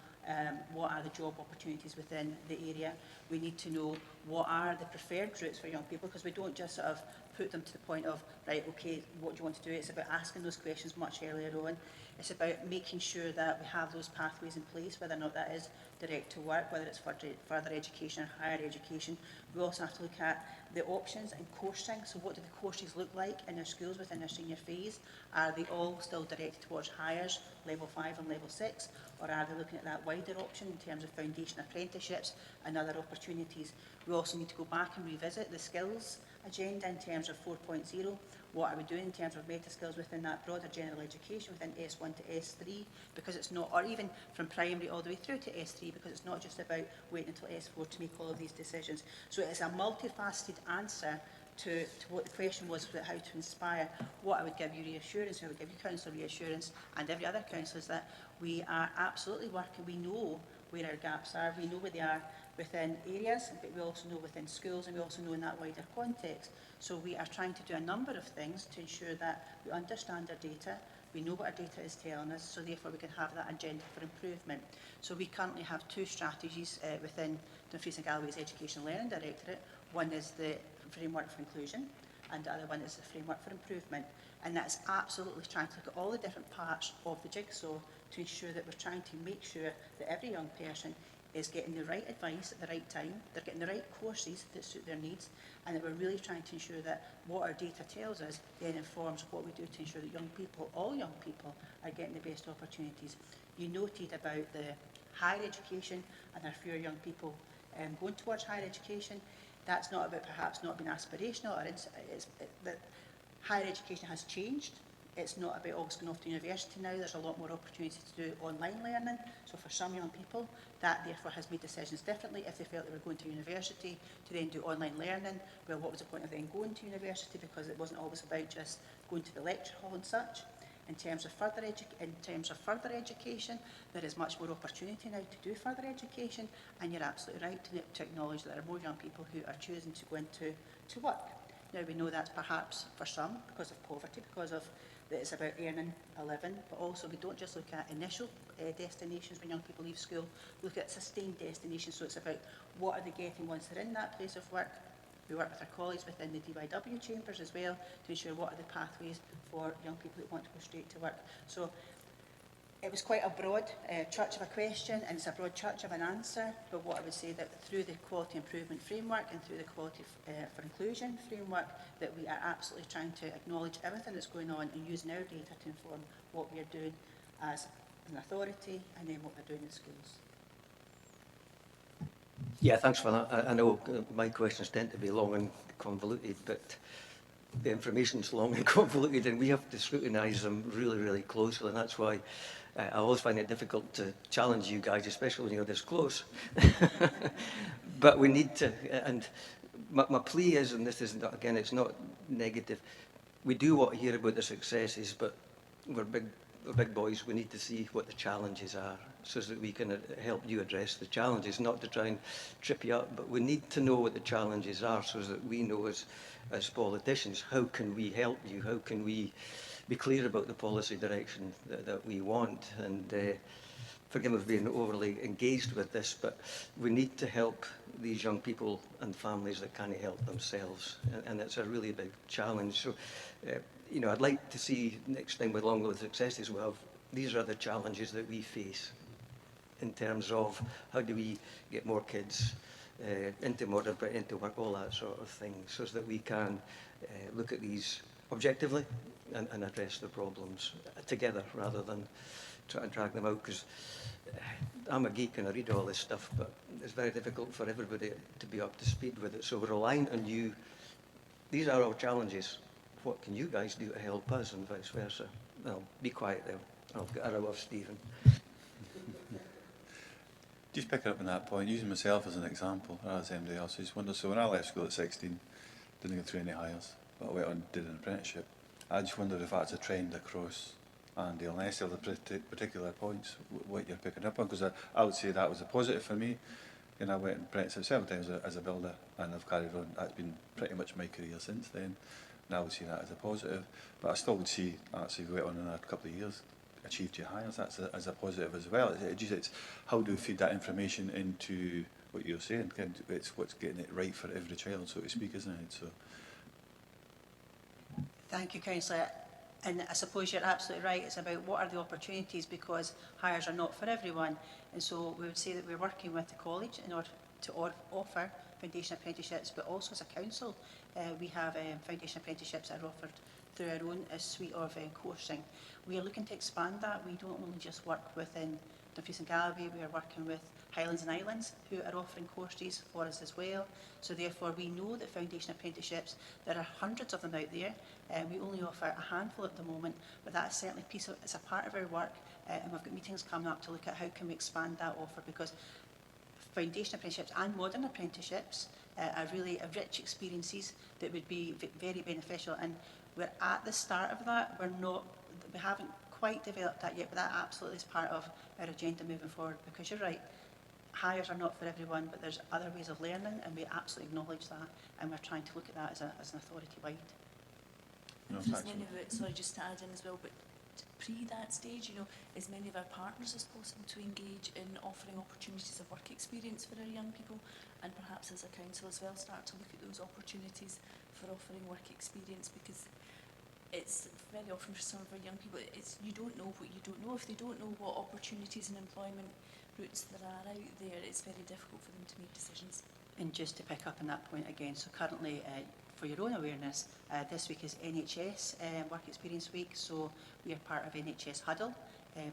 what are the job opportunities within the area. We need to know what are the preferred routes for young people, because we don't just sort of put them to the point of, right, okay, what do you want to do? It's about asking those questions much earlier on. It's about making sure that we have those pathways in place, whether or not that is direct to work, whether it's further education or higher education. We also have to look at the options and coursing. So what do the courses look like in their schools within their senior phase? Are they all still directed towards hires, level 5 and level 6? Or are they looking at that wider option in terms of foundation apprenticeships and other opportunities? We also need to go back and revisit the skills agenda in terms of 4.0. What are we doing in terms of meta skills within that broader general education, within S1 to S3, because it's not, or even from primary all the way through to S3, because it's not just about waiting until S4 to make all of these decisions. So it's a multifaceted answer to what the question was about how to inspire. What I would give you reassurance, I would give you council reassurance, and every other council, is that we are absolutely working. We know where our gaps are, we know where they are within areas, but we also know within schools, and we also know in that wider context. So we are trying to do a number of things to ensure that we understand our data, we know what our data is telling us, so therefore we can have that agenda for improvement. So we currently have two strategies within Dumfries and Galloway's Education Learning Directorate. One is the framework for inclusion, and the other one is the framework for improvement. And that's absolutely trying to look at all the different parts of the jigsaw to ensure that we're trying to make sure that every young person is getting the right advice at the right time, they're getting the right courses that suit their needs, and that we're really trying to ensure that what our data tells us then informs what we do to ensure that young people, all young people, are getting the best opportunities. You noted about the higher education and there are fewer young people going towards higher education. That's not about perhaps not being aspirational, or that higher education has changed. It's not about always going off to university now. There's a lot more opportunity to do online learning. So for some young people, that therefore has made decisions differently. If they felt they were going to university to then do online learning, well, what was the point of then going to university? Because it wasn't always about just going to the lecture hall and such. In terms of further education, there is much more opportunity now to do further education, and you're absolutely right to acknowledge that there are more young people who are choosing to go into work. Now we know that's perhaps for some because of poverty, because of that it's about earning a living, but also we don't just look at initial destinations when young people leave school, we look at sustained destinations. So it's about what are they getting once they're in that place of work. We work with our colleagues within the DYW chambers as well to ensure what are the pathways for young people that want to go straight to work. So it was quite a broad church of a question, and it's a broad church of an answer, but what I would say that through the quality improvement framework and through the quality for inclusion framework, that we are absolutely trying to acknowledge everything that's going on and using our data to inform what we are doing as an authority and then what we're doing in schools. Yeah, thanks for that. I know my questions tend to be long and convoluted, but the information's long and convoluted, and we have to scrutinise them really, really closely, and that's why I always find it difficult to challenge you guys, especially when you're this close. But we need to, and my plea is, and this isn't, again, it's not negative, we do want to hear about the successes, but we're big boys, we need to see what the challenges are so that we can help you address the challenges, not to try and trip you up, but we need to know what the challenges are so that we know as politicians, how can we help you, how can we be clear about the policy direction that we want. And forgive me for being overly engaged with this, but we need to help these young people and families that can't help themselves, and it's a really big challenge. So, you know, I'd like to see next time, along with successes we have, these are the challenges that we face in terms of how do we get more kids into modern, into work, all that sort of thing, so that we can look at these objectively and address the problems together rather than try and drag them out, because I'm a geek and I read all this stuff, but it's very difficult for everybody to be up to speed with it. So we're relying on you. These are our challenges. What can you guys do to help us, and vice versa? Well, be quiet there. I'll get a row of Stephen. Just picking up on that point, using myself as an example, as anybody else, I just wonder, so when I left school at 16, didn't go through any hires, but I went on and did an apprenticeship. I just wondered if that's a trend across Annandale and Eskdale, the particular points, what you're picking up on, because I would say that was a positive for me. And I went and apprenticed several times as a builder, and I've carried on. That's been pretty much my career since then, and I would see that as a positive. But I still would see, actually, if we went on in a couple of years, achieved your hires, that's as a positive as well. It's how do we feed that information into what you're saying. It's what's getting it right for every child, so to speak, isn't it? So. Thank you, Councillor. And I suppose you're absolutely right. It's about what are the opportunities, because hires are not for everyone. And so we would say that we're working with the college in order to offer foundation apprenticeships, but also as a council, we have foundation apprenticeships that are offered through our own suite of coursing. We are looking to expand that. We don't only just work within Dumfries and Galloway, we are working with Highlands and Islands who are offering courses for us as well. So therefore we know that foundation apprenticeships, there are hundreds of them out there. We only offer a handful at the moment, but that is certainly it's a part of our work, and we've got meetings coming up to look at how can we expand that offer, because foundation apprenticeships and modern apprenticeships are really rich experiences that would be very beneficial, and we're at the start of that. We haven't quite developed that yet, but that absolutely is part of our agenda moving forward, because you're right, hires are not for everyone, but there's other ways of learning, and we absolutely acknowledge that, and we're trying to look at that as an authority-wide. No, As many of it, sorry, just to add in as well, but pre that stage, as many of our partners as possible to engage in offering opportunities of work experience for our young people, and perhaps as a council as well start to look at those opportunities for offering work experience, because it's very often for some of our young people, you don't know what you don't know. If they don't know what opportunities and employment routes there are out there, it's very difficult for them to make decisions. And just to pick up on that point again, so currently, for your own awareness, this week is NHS Work Experience Week, so we are part of NHS Huddle,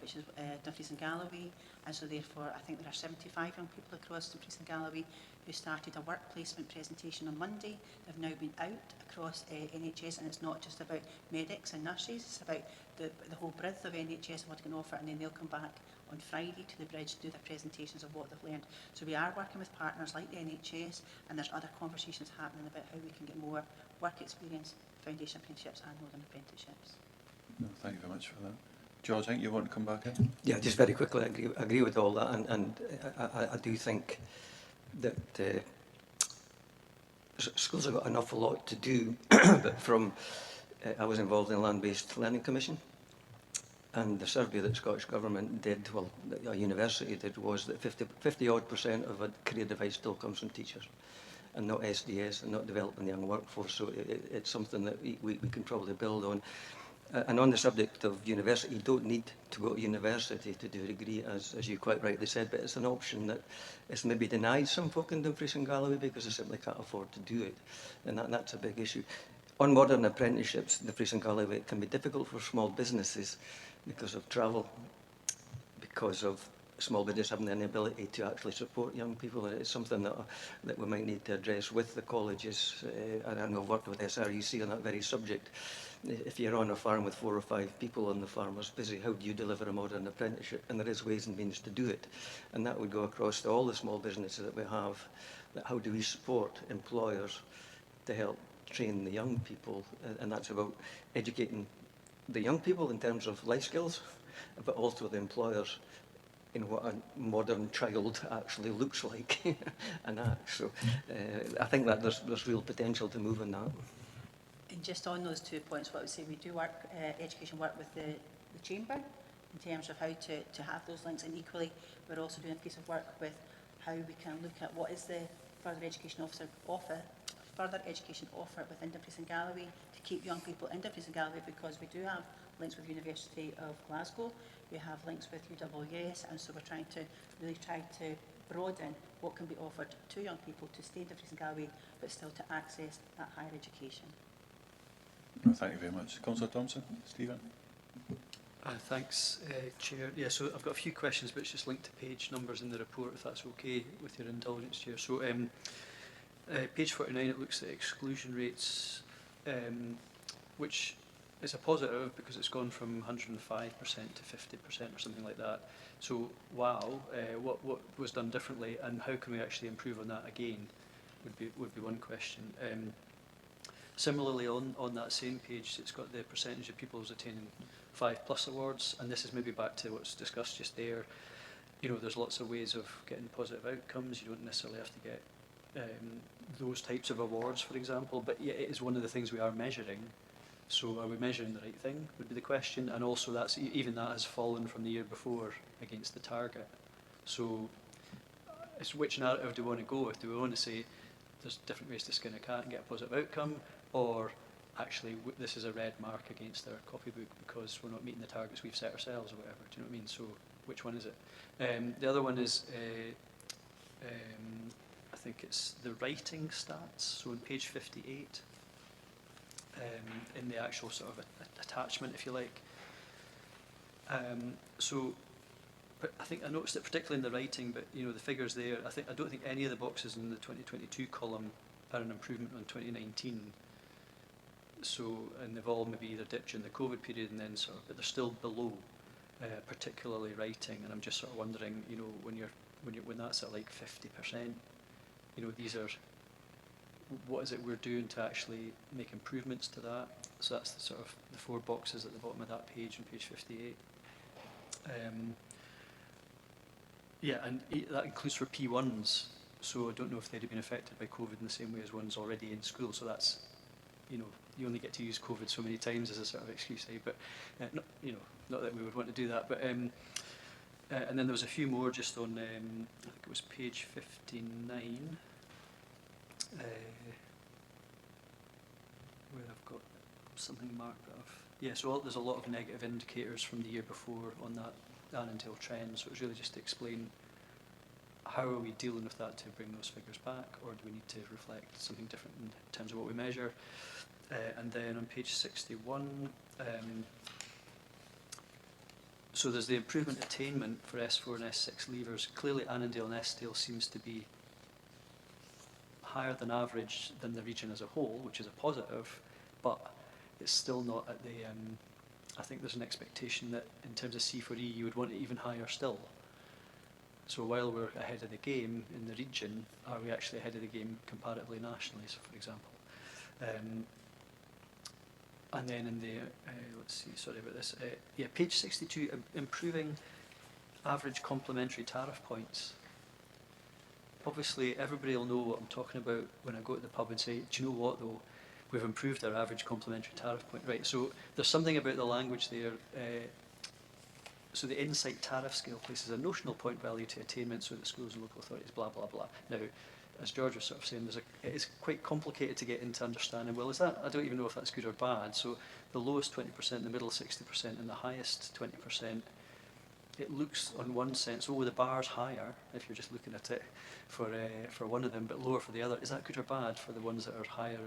which is Dumfries and Galloway, and so therefore I think there are 75 young people across Dumfries and Galloway who started a work placement presentation on Monday. They've now been out across NHS, and it's not just about medics and nurses, it's about the whole breadth of NHS and what it can offer, and then they'll come back on Friday to the bridge to do their presentations of what they've learned. So we are working with partners like the NHS, and there's other conversations happening about how we can get more work experience, foundation apprenticeships and modern apprenticeships. No, thank you very much for that. George, I think you want to come back in? Yeah, just very quickly, I agree with all that, and I do think that schools have got an awful lot to do, but I was involved in the Land-Based Learning Commission, and the survey that the Scottish Government did, well, a university did, was that 50-odd% of a career advice still comes from teachers, and not SDS, and not developing the young workforce, so it's something that we can probably build on. And on the subject of university, you don't need to go to university to do a degree, as you quite rightly said, but it's an option that is maybe denied some folk in Dumfries and Galloway because they simply can't afford to do it, and that's a big issue. On modern apprenticeships, Dumfries and Galloway, it can be difficult for small businesses because of travel, because of small business having the inability to actually support young people. It's something that we might need to address with the colleges. And I know I've worked with SRUC on that very subject. If you're on a farm with 4 or 5 people and the farmer's busy, how do you deliver a modern apprenticeship? And there is ways and means to do it. And that would go across to all the small businesses that we have. How do we support employers to help train the young people? And that's about educating the young people in terms of life skills, but also the employers in what a modern child actually looks like and acts. So I think that there's real potential to move in that. And just on those 2 points, what I would say, we do education work with the Chamber in terms of how to have those links, and equally we're also doing a piece of work with how we can look at what is the further education offer within Dumfries and Galloway to keep young people in Dumfries and Galloway, because we do have links with the University of Glasgow, we have links with UWS, and so we're trying to broaden what can be offered to young people to stay in Dumfries and Galloway but still to access that higher education. No, thank you very much. Councillor Thompson, Stephen. Thanks, Chair. Yeah, so I've got a few questions, but it's just linked to page numbers in the report, if that's okay with your indulgence, Chair. So page 49, it looks at exclusion rates, which is a positive because it's gone from 105% to 50% or something like that. So, wow, what was done differently, and how can we actually improve on that again, would be one question. Similarly, on that same page, it's got the percentage of pupils attaining 5+ awards, and this is maybe back to what's discussed just there. You know, there's lots of ways of getting positive outcomes. You don't necessarily have to get those types of awards, for example, but yeah, it is one of the things we are measuring. So are we measuring the right thing, would be the question, and also even that has fallen from the year before against the target. So it's which narrative do we want to go with? Do we want to say there's different ways to skin a cat and get a positive outcome, or actually this is a red mark against our copybook because we're not meeting the targets we've set ourselves or whatever? Do you know what I mean? So which one is it? The other one is I think it's the writing stats. So on page 58, in the actual sort of attachment, if you like. But I think I noticed it particularly in the writing, but you know the figures there. I don't think any of the boxes in the 2022 column are an improvement on 2019. So, and they've all maybe either dipped during the COVID period and then sort of, but they're still below, particularly writing. And I'm just sort of wondering, you know, when that's at like 50%, you know, these are, what is it we're doing to actually make improvements to that? So that's the sort of the 4 boxes at the bottom of that page on page 58. Yeah, and that includes for P1s. So I don't know if they'd have been affected by COVID in the same way as ones already in school. So that's, you know, you only get to use COVID so many times as a sort of excuse, eh? But not, you know, not that we would want to do that. But and then there was a few more just on, I think it was page 59, where I've got something marked off. Yeah, so there's a lot of negative indicators from the year before on that Annandale trend. So it was really just to explain how are we dealing with that to bring those figures back, or do we need to reflect something different in terms of what we measure? And then on page 61, so there's the improvement attainment for S4 and S6 leavers. Clearly Annandale and Eskdale seems to be higher than average than the region as a whole, which is a positive, but it's still not at the, I think there's an expectation that in terms of C4E you would want it even higher still. So while we're ahead of the game in the region, are we actually ahead of the game comparatively nationally, so for example? And then in the, let's see, sorry about this, yeah, page 62, improving average complementary tariff points. Obviously, everybody will know what I'm talking about when I go to the pub and say, do you know what though, we've improved our average complementary tariff point. Right, so there's something about the language there. So the insight tariff scale places a notional point value to attainment so that schools and local authorities, blah, blah, blah. Now, as George was sort of saying, it is quite complicated to get into understanding, well, is that, I don't even know if that's good or bad. So the lowest 20%, the middle 60%, and the highest 20%, it looks on one sense, oh, the bar's higher, if you're just looking at it for one of them, but lower for the other. Is that good or bad for the ones that are higher? Do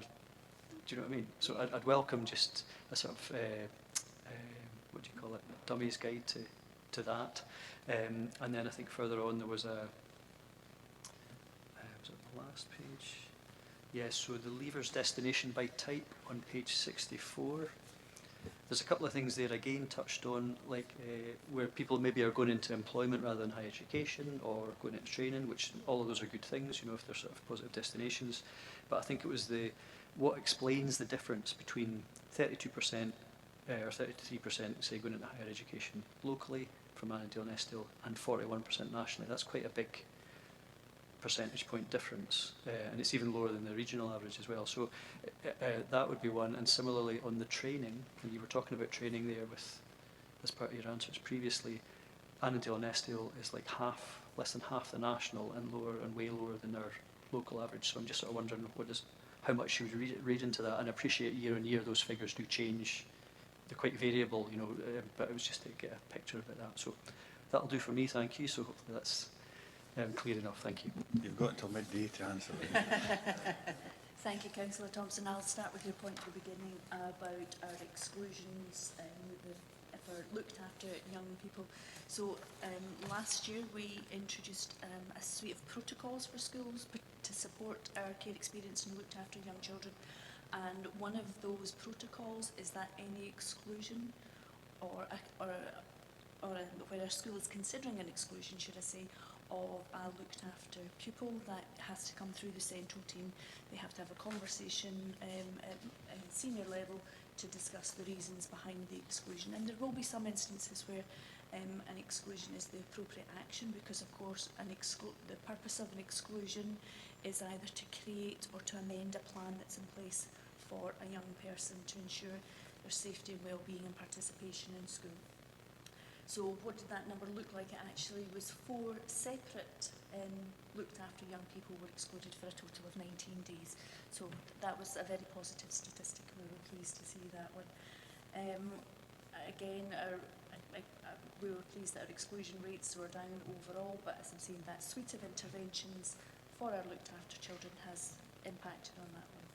you know what I mean? So I'd welcome just a sort of, what do you call it, dummy's guide to that. And then I think further on there was a, was it the last page? Yes, so the leavers destination by type on page 64. There's a couple of things there again touched on, like where people maybe are going into employment rather than higher education or going into training, which all of those are good things, you know, if they're sort of positive destinations. But I think it was what explains the difference between 32% or 33% say going into higher education locally from Annandale and Eskdale and 41% nationally. That's quite a big percentage point difference, and it's even lower than the regional average as well. So that would be one. And similarly on the training, and you were talking about training there with, as part of your answers previously, Annandale and Eskdale is like less than half the national and lower and way lower than our local average. So I'm just sort of wondering how much you would read into that. And I appreciate year on year those figures do change. They're quite variable, you know, but it was just to get a picture about that. So that'll do for me, thank you. So hopefully that's clear enough, thank you. You've got until midday to answer. Thank you, Councillor Thompson. I'll start with your point at the beginning about our exclusions for looked after young people. So last year we introduced a suite of protocols for schools to support our care experience and looked after young children. And one of those protocols is that any exclusion or where a school is considering an exclusion, should I say, of a looked after pupil that has to come through the central team. They have to have a conversation at senior level to discuss the reasons behind the exclusion. And there will be some instances where an exclusion is the appropriate action, because of course the purpose of an exclusion is either to create or to amend a plan that's in place for a young person to ensure their safety and well-being and participation in school. So what did that number look like? It actually was 4 separate looked after young people were excluded for a total of 19 days. So that was a very positive statistic. We were pleased to see that one. Again, we were pleased that our exclusion rates were down overall, but as I'm saying, that suite of interventions for our looked after children has impacted on that one.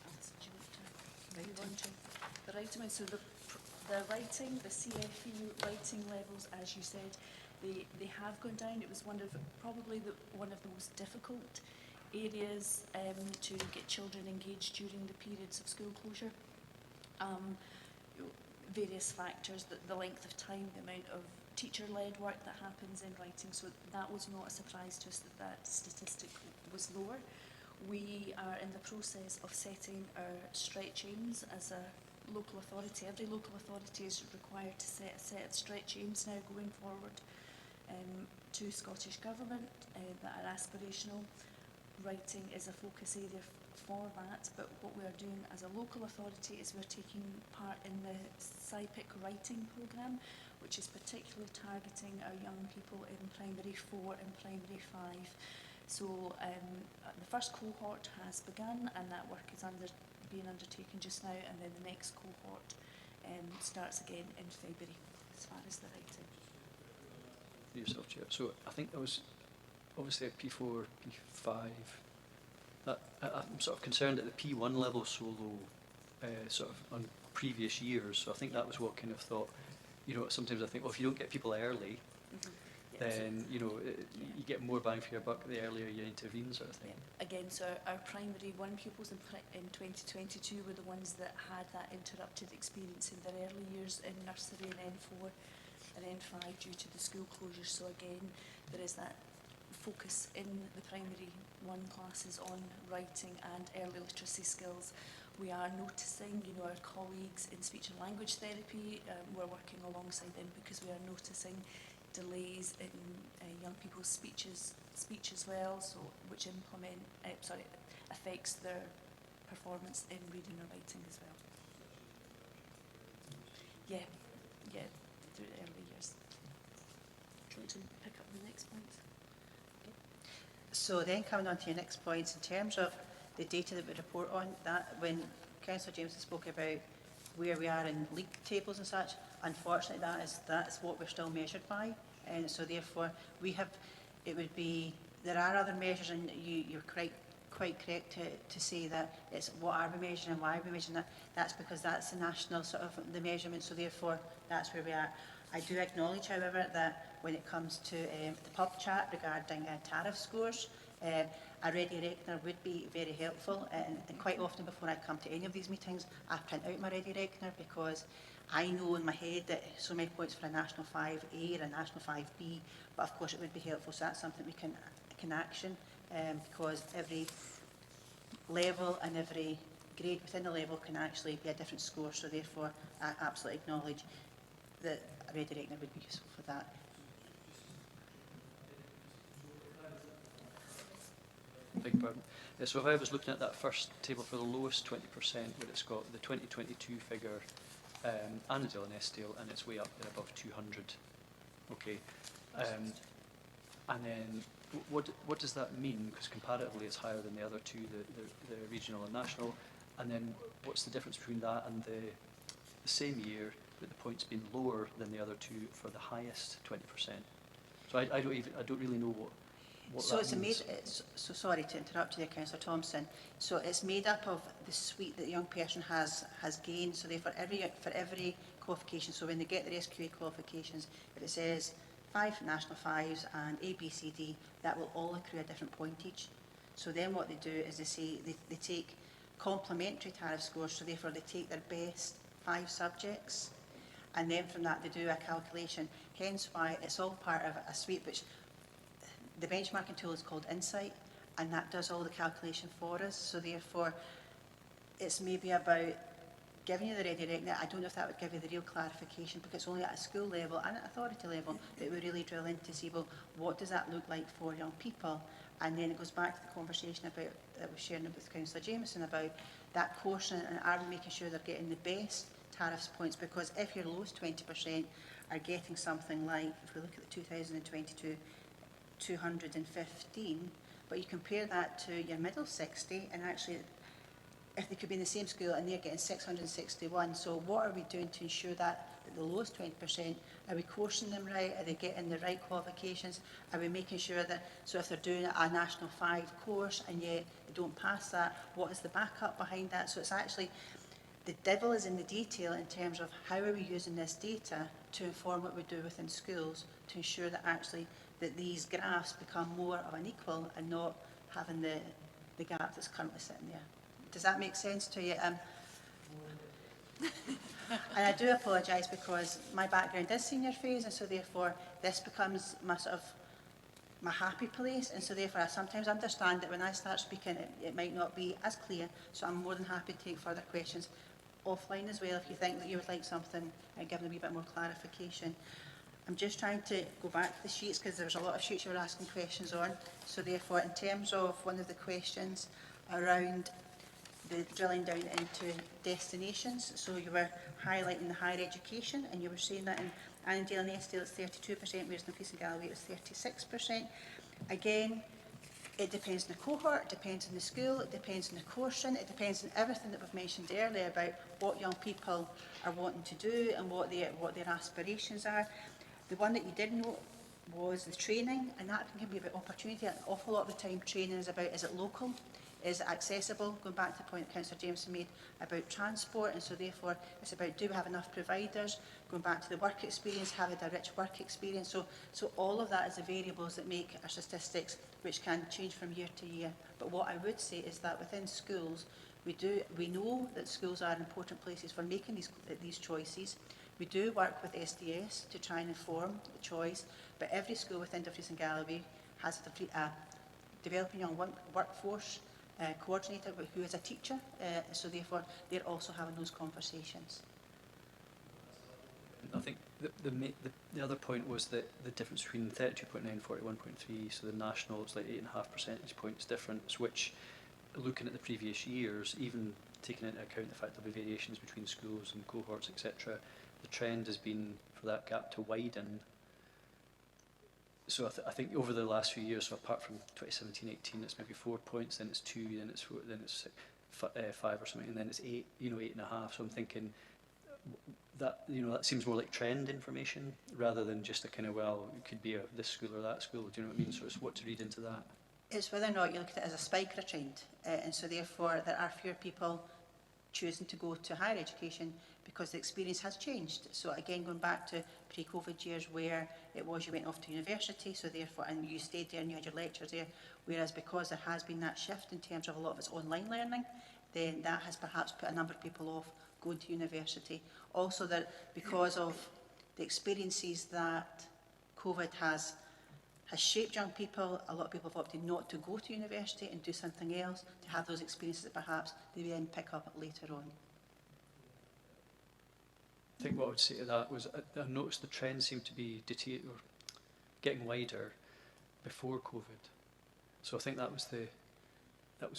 Alison, do you want to move on to the writing? So the writing, the CFE writing levels, as you said, they have gone down. It was probably one of the most difficult areas to get children engaged during the periods of school closure. Various factors, the length of time, the amount of teacher-led work that happens in writing, so that was not a surprise to us that statistic was lower. We are in the process of setting our stretch aims as a local authority. Every local authority is required to set a set of stretch aims now going forward to Scottish Government that are aspirational. Writing is a focus area for that, but what we are doing as a local authority is we're taking part in the SIPIC writing programme, which is particularly targeting our young people in primary 4 and primary 5. So the first cohort has begun, and that work is being undertaken just now, and then the next cohort starts again in February as far as the writing. For yourself, Chair. So I think there was obviously a P4, P5. I'm sort of concerned that the P1 level so low, sort of on previous years. So I think that was what kind of thought. You know, sometimes I think, well, if you don't get people early, then you know you get more bang for your buck the earlier you intervene, sort of thing. Yeah. Again, so our primary 1 pupils in 2022 were the ones that had that interrupted experience in their early years in nursery and N4 and N5 due to the school closures. So again, there is that focus in the primary 1 classes on writing and early literacy skills. We are noticing, you know, our colleagues in speech and language therapy, we're working alongside them because we are noticing delays in young people's speech as well, so which affects their performance in reading or writing as well. Yeah, through the early years. Do you want to pick up the next point? Okay. So then coming on to your next points, in terms of the data that we report on, that when Councillor Jameson spoke about where we are in league tables and such, unfortunately that's what we're still measured by, and so therefore there are other measures, and you're quite correct to say that it's what are we measuring and why are we measuring that. That's because that's the national sort of the measurement, so therefore that's where we are. I do acknowledge, however, that when it comes to the pub chat regarding tariff scores, a ready reckoner would be very helpful, and quite often before I come to any of these meetings I print out my ready reckoner because I know in my head that so many points for a National 5A or a National 5B, but of course it would be helpful, so that's something we can action, because every level and every grade within the level can actually be a different score, so therefore I absolutely acknowledge that a ready reckoner would be useful for that. Beg your pardon. Yeah, so if I was looking at that first table for the lowest 20%, where it's got the 2022 figure, Annandale and Eskdale, and it's way up there above 200. Okay. And then what does that mean? Because comparatively it's higher than the other two, the regional and national. And then what's the difference between that and the same year, with the points being lower than the other two for the highest 20%? So I don't really know what so that means. So sorry to interrupt you there, Councillor Thompson. So it's made up of the suite that the young person has gained. So therefore, for every qualification, so when they get their SQA qualifications, if it says 5 national 5s and A, B, C, D, that will all accrue a different pointage. So then what they do is they take complementary tariff scores, so therefore they take their best 5 subjects, and then from that they do a calculation, hence why it's all part of a suite which the benchmarking tool is called Insight, and that does all the calculation for us. So therefore it's maybe about giving you the ready reckoner. I don't know if that would give you the real clarification, because it's only at a school level and at authority level that we really drill in to see, well, what does that look like for young people? And then it goes back to the conversation about that we're sharing with Councillor Jameson about that portion, and are we making sure they're getting the best tariffs points, because if your lowest 20% are getting something like, if we look at the 2022, 215, but you compare that to your middle 60, and actually if they could be in the same school and they're getting 661, so what are we doing to ensure that the lowest 20%, are we coursing them right, are they getting the right qualifications, are we making sure that, so if they're doing a National 5 course and yet they don't pass that, what is the backup behind that? So it's actually, the devil is in the detail in terms of how are we using this data to inform what we do within schools to ensure that actually that these graphs become more of an equal and not having the gap that's currently sitting there. Does that make sense to you? And I do apologise because my background is senior phase, and so therefore this becomes my sort of my happy place, and so therefore I sometimes understand that when I start speaking it might not be as clear, so I'm more than happy to take further questions offline as well if you think that you would like something and give them a wee bit more clarification. I'm just trying to go back to the sheets because there was a lot of sheets you were asking questions on, so therefore in terms of one of the questions around the drilling down into destinations, so you were highlighting the higher education and you were saying that in Annandale and Eskdale it's 32%, whereas in Peace and Galloway it was 36%. Again, it depends on the cohort, it depends on the school, it depends on the coursing, it depends on everything that we've mentioned earlier about what young people are wanting to do and what their aspirations are. The one that you did note was the training, and that can be about opportunity. An awful lot of the time training is about, is it local? Is it accessible? Going back to the point that Councillor Jameson made about transport, and so therefore it's about, do we have enough providers? Going back to the work experience, have a rich work experience. So all of that is the variables that make our statistics, which can change from year to year. But what I would say is that within schools, we know that schools are important places for making these choices. We do work with SDS to try and inform the choice, but every school within Dumfries and Galloway has a developing young workforce coordinator who is a teacher, so therefore they're also having those conversations. I think the other point was that the difference between 32.9 and 41.3, so the national is like 8.5 percentage points difference, which looking at the previous years, even taking into account the fact there'll be variations between schools and cohorts, etc., the trend has been for that gap to widen. So I think over the last few years, so apart from 2017-18, it's maybe 4 points, then it's 2, then it's 4, then it's 5 or something, and then it's 8, 8.5. So I'm thinking that, that seems more like trend information rather than just a kind of, well, it could be this school or that school. Do you know what I mean? So it's what to read into that. It's whether or not you look at it as a spike or a trend, and so therefore there are fewer people choosing to go to higher education because the experience has changed. So again, going back to pre-COVID years where it was you went off to university, so therefore, and you stayed there and you had your lectures there, whereas because there has been that shift in terms of a lot of it's online learning, then that has perhaps put a number of people off going to university. Also that because of the experiences that COVID has shaped young people, a lot of people have opted not to go to university and do something else, to have those experiences that perhaps they then pick up later on. I think what I would say to that was I noticed the trend seemed to be getting wider before COVID. So I think that was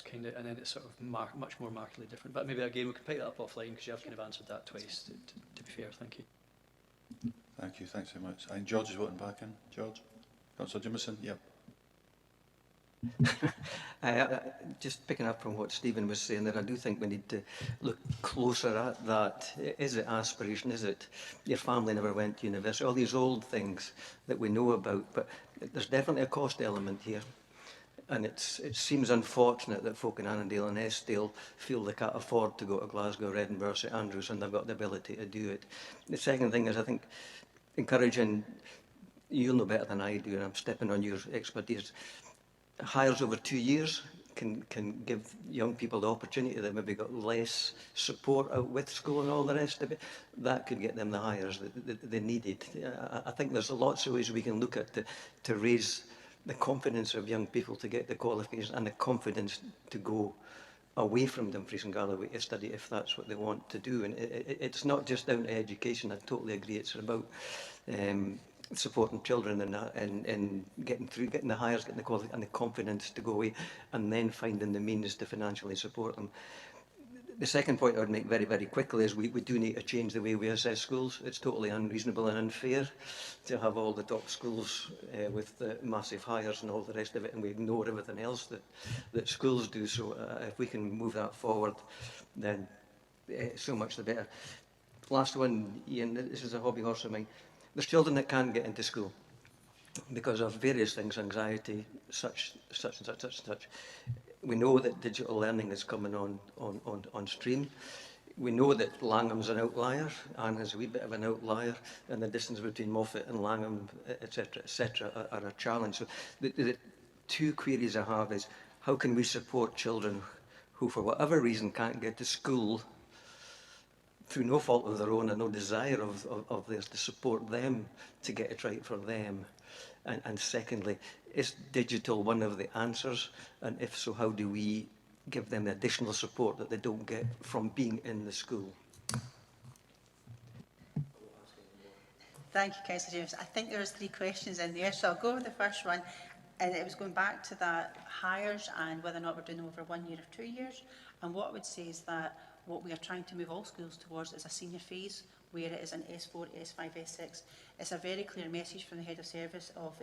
kind of, and then it's sort of much more markedly different. But maybe again we can pick that up offline because you have kind of answered that twice. To be fair, thank you. Thank you. Thanks very much. And George is voting back in. George. Councillor Jameson, yep. Just picking up from what Stephen was saying there, I do think we need to look closer at that. Is it aspiration? Is it your family never went to university? All these old things that we know about, but there's definitely a cost element here. And it seems unfortunate that folk in Annandale and Eskdale feel they can't afford to go to Glasgow or Edinburgh or St Andrews, and they've got the ability to do it. The second thing is, I think, encouraging, you'll know better than I do, and I'm stepping on your expertise, hires over 2 years can give young people the opportunity that maybe got less support out with school and all the rest of it. That could get them the hires that they needed. I think there's lots of ways we can look at to raise the confidence of young people to get the qualifications and the confidence to go away from Dumfries and Galloway to study if that's what they want to do. And it's not just down to education, I totally agree. It's about supporting children and getting the hires, getting the quality and the confidence to go away, and then finding the means to financially support them. The second point I would make very, very quickly is we do need to change the way we assess schools. It's totally unreasonable and unfair to have all the top schools with massive hires and all the rest of it, and we ignore everything else that schools do. So if we can move that forward, then so much the better. Last one, Ian, this is a hobby horse of mine. There's children that can't get into school because of various things, anxiety, such. We know that digital learning is coming on stream. We know that Langham's an outlier, and is a wee bit of an outlier, and the distance between Moffat and Langham, etc., are a challenge. So the two queries I have is, how can we support children who, for whatever reason, can't get to school through no fault of their own and no desire of theirs, to support them to get it right for them? And secondly, is digital one of the answers? And if so, how do we give them the additional support that they don't get from being in the school? Thank you, Councillor James. I think there was 3 questions in there, so I'll go with the first one. And it was going back to that hires and whether or not we're doing them over 1 year or 2 years. And what I would say is that what we are trying to move all schools towards is a senior phase, where it is an S4, S5, S6. It's a very clear message from the Head of Service of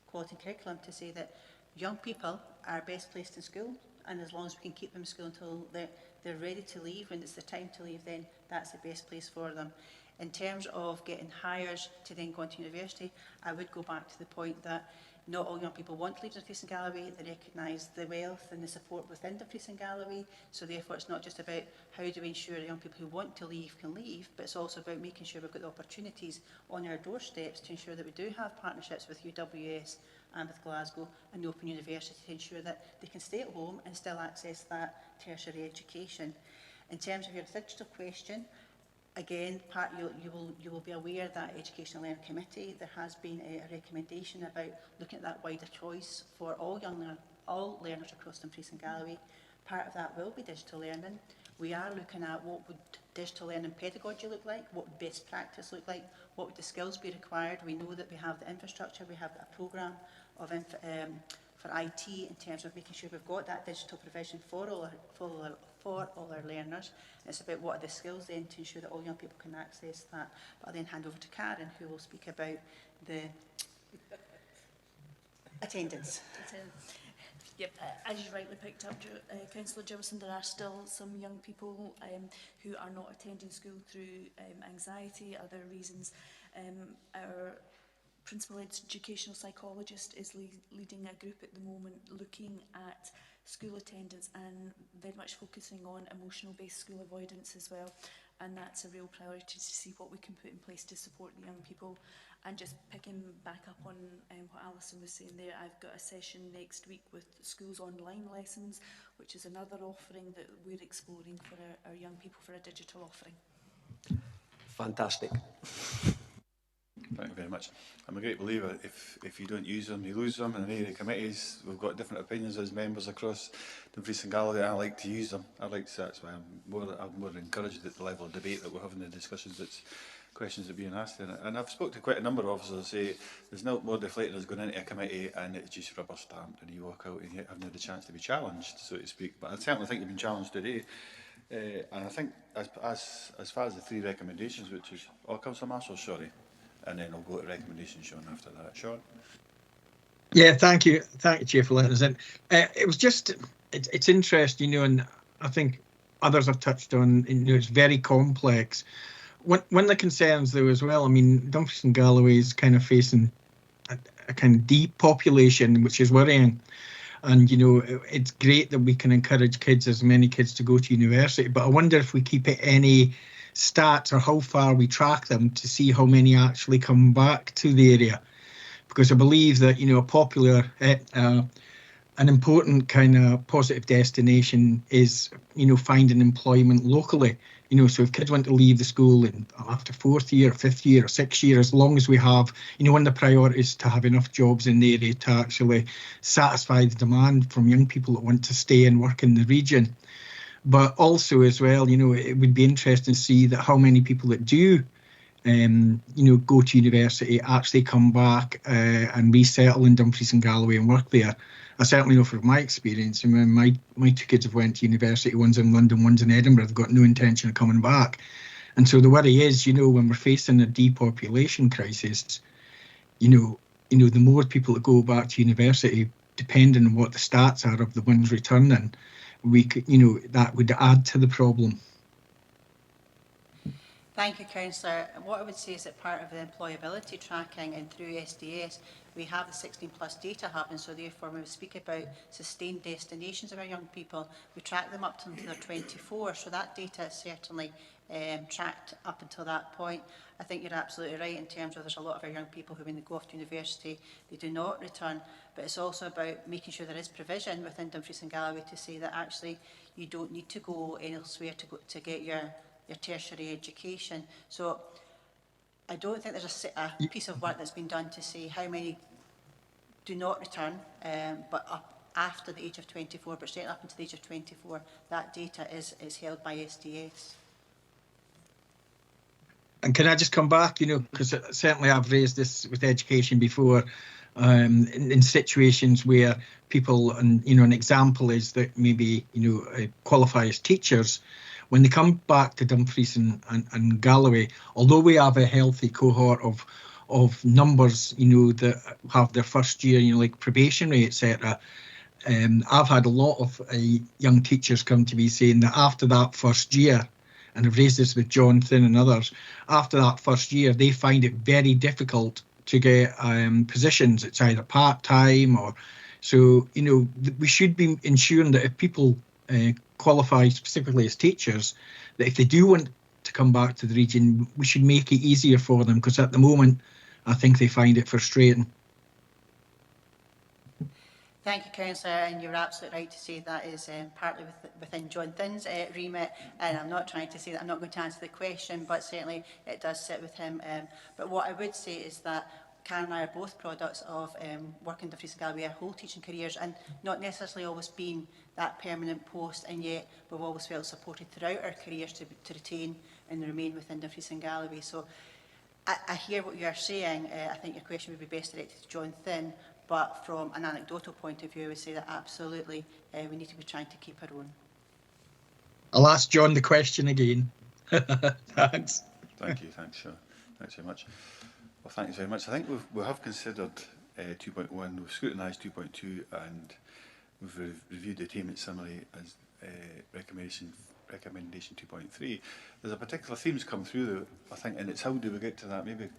Quality Curriculum to say that young people are best placed in school, and as long as we can keep them in school until they're ready to leave, when it's the time to leave, then that's the best place for them. In terms of getting hires to then go into university, I would go back to the point that not all young people want to leave Dumfries and Galloway. They recognise the wealth and the support within Dumfries and Galloway. So therefore, it's not just about how do we ensure young people who want to leave can leave, but it's also about making sure we've got the opportunities on our doorsteps to ensure that we do have partnerships with UWS and with Glasgow and the Open University to ensure that they can stay at home and still access that tertiary education. In terms of your digital question, again, you will be aware that Education and Learning Committee, there has been a recommendation about looking at that wider choice for all learners across Dumfries and Galloway. Part of that will be digital learning. We are looking at what would digital learning pedagogy look like, what would best practice look like, what would the skills be required. We know that we have the infrastructure, we have a programme of for IT in terms of making sure we've got that digital provision for all our learners. It's about what are the skills then to ensure that all young people can access that. But I'll then hand over to Karen, who will speak about the attendance. Yep, as you rightly picked up, Councillor Jefferson, there are still some young people who are not attending school through anxiety, other reasons. Our principal educational psychologist is leading a group at the moment looking at school attendance and very much focusing on emotional-based school avoidance as well. And that's a real priority to see what we can put in place to support the young people. And just picking back up on what Alison was saying there, I've got a session next week with schools online lessons, which is another offering that we're exploring for our young people for a digital offering. Fantastic. Thank you very much. I'm a great believer, if you don't use them, you lose them. In the area committees, we've got different opinions as members across Dumfries and Galloway. I like to use them. That's why I'm more encouraged at the level of debate that we're having, the discussions, that's questions that are being asked. And I've spoken to quite a number of officers who say there's no more deflating as going into a committee and it's just rubber stamped and you walk out and you haven't had the chance to be challenged, so to speak. But I certainly think you've been challenged today. And I think as far as the 3 recommendations, which is, Councillor Marshall, sorry. And then I'll go to recommendations, Sean, after that. Sean? Yeah, thank you, Chair, for letting us in. It was just, it's interesting, and I think others have touched on, it's very complex. One of the concerns, though, as well, I mean, Dumfries and Galloway is kind of facing a kind of depopulation, which is worrying. And, it's great that we can encourage as many kids to go to university, but I wonder if we keep any stats or how far we track them to see how many actually come back to the area. Because I believe that, a popular, an important kind of positive destination is, finding employment locally. So if kids want to leave the school after 4th year, 5th year or 6th year, as long as we have, one of the priorities to have enough jobs in the area to actually satisfy the demand from young people that want to stay and work in the region. But also as well, it would be interesting to see that how many people that do go to university, actually come back and resettle in Dumfries and Galloway and work there. I certainly know from my experience, and when my two kids have went to university, one's in London, one's in Edinburgh, they've got no intention of coming back. And so the worry is, when we're facing a depopulation crisis, the more people that go back to university, depending on what the stats are of the ones returning, we could, that would add to the problem. Thank you, Councillor. What I would say is that part of the employability tracking and through SDS, we have the 16 plus data hub, and so therefore when we speak about sustained destinations of our young people, we track them up until they're 24, so that data is certainly tracked up until that point. I think you're absolutely right in terms of there's a lot of our young people who, when they go off to university, they do not return, but it's also about making sure there is provision within Dumfries and Galloway to say that actually you don't need to go elsewhere to get your tertiary education. So I don't think there's a piece of work that's been done to say how many do not return, but up after the age of 24, but straight up until the age of 24, that data is held by SDS. And can I just come back, because certainly I've raised this with education before, in situations where people, and an example is that maybe qualify as teachers, when they come back to Dumfries and Galloway, although we have a healthy cohort of numbers, that have their first year, like probationary, etc. I've had a lot of young teachers come to me saying that after that first year, and I've raised this with John Thin and others, after that first year, they find it very difficult to get positions. It's either part-time or... So, we should be ensuring that if people qualify specifically as teachers, that if they do want to come back to the region, we should make it easier for them, because at the moment, I think they find it frustrating. Thank you, Councillor, and you're absolutely right to say that is partly within John Thin's remit, and I'm not trying to say that I'm not going to answer the question, but certainly it does sit with him. But what I would say is that Karen and I are both products of working in Dumfries and Galloway our whole teaching careers, and not necessarily always being that permanent post, and yet we've always felt supported throughout our careers to retain and remain within Dumfries and Galloway. So I hear what you are saying. I think your question would be best directed to John Thin, but from an anecdotal point of view, I would say that absolutely we need to be trying to keep our own. I'll ask John the question again. Thanks. Thank you. Thanks, sure. Thanks very much. Well, thanks very much. I think we have considered 2.1, we've scrutinised 2.2, and we've reviewed the attainment summary as recommendation 2.3. There's a particular themes come through, though, I think, and it's how do we get to that? Maybe,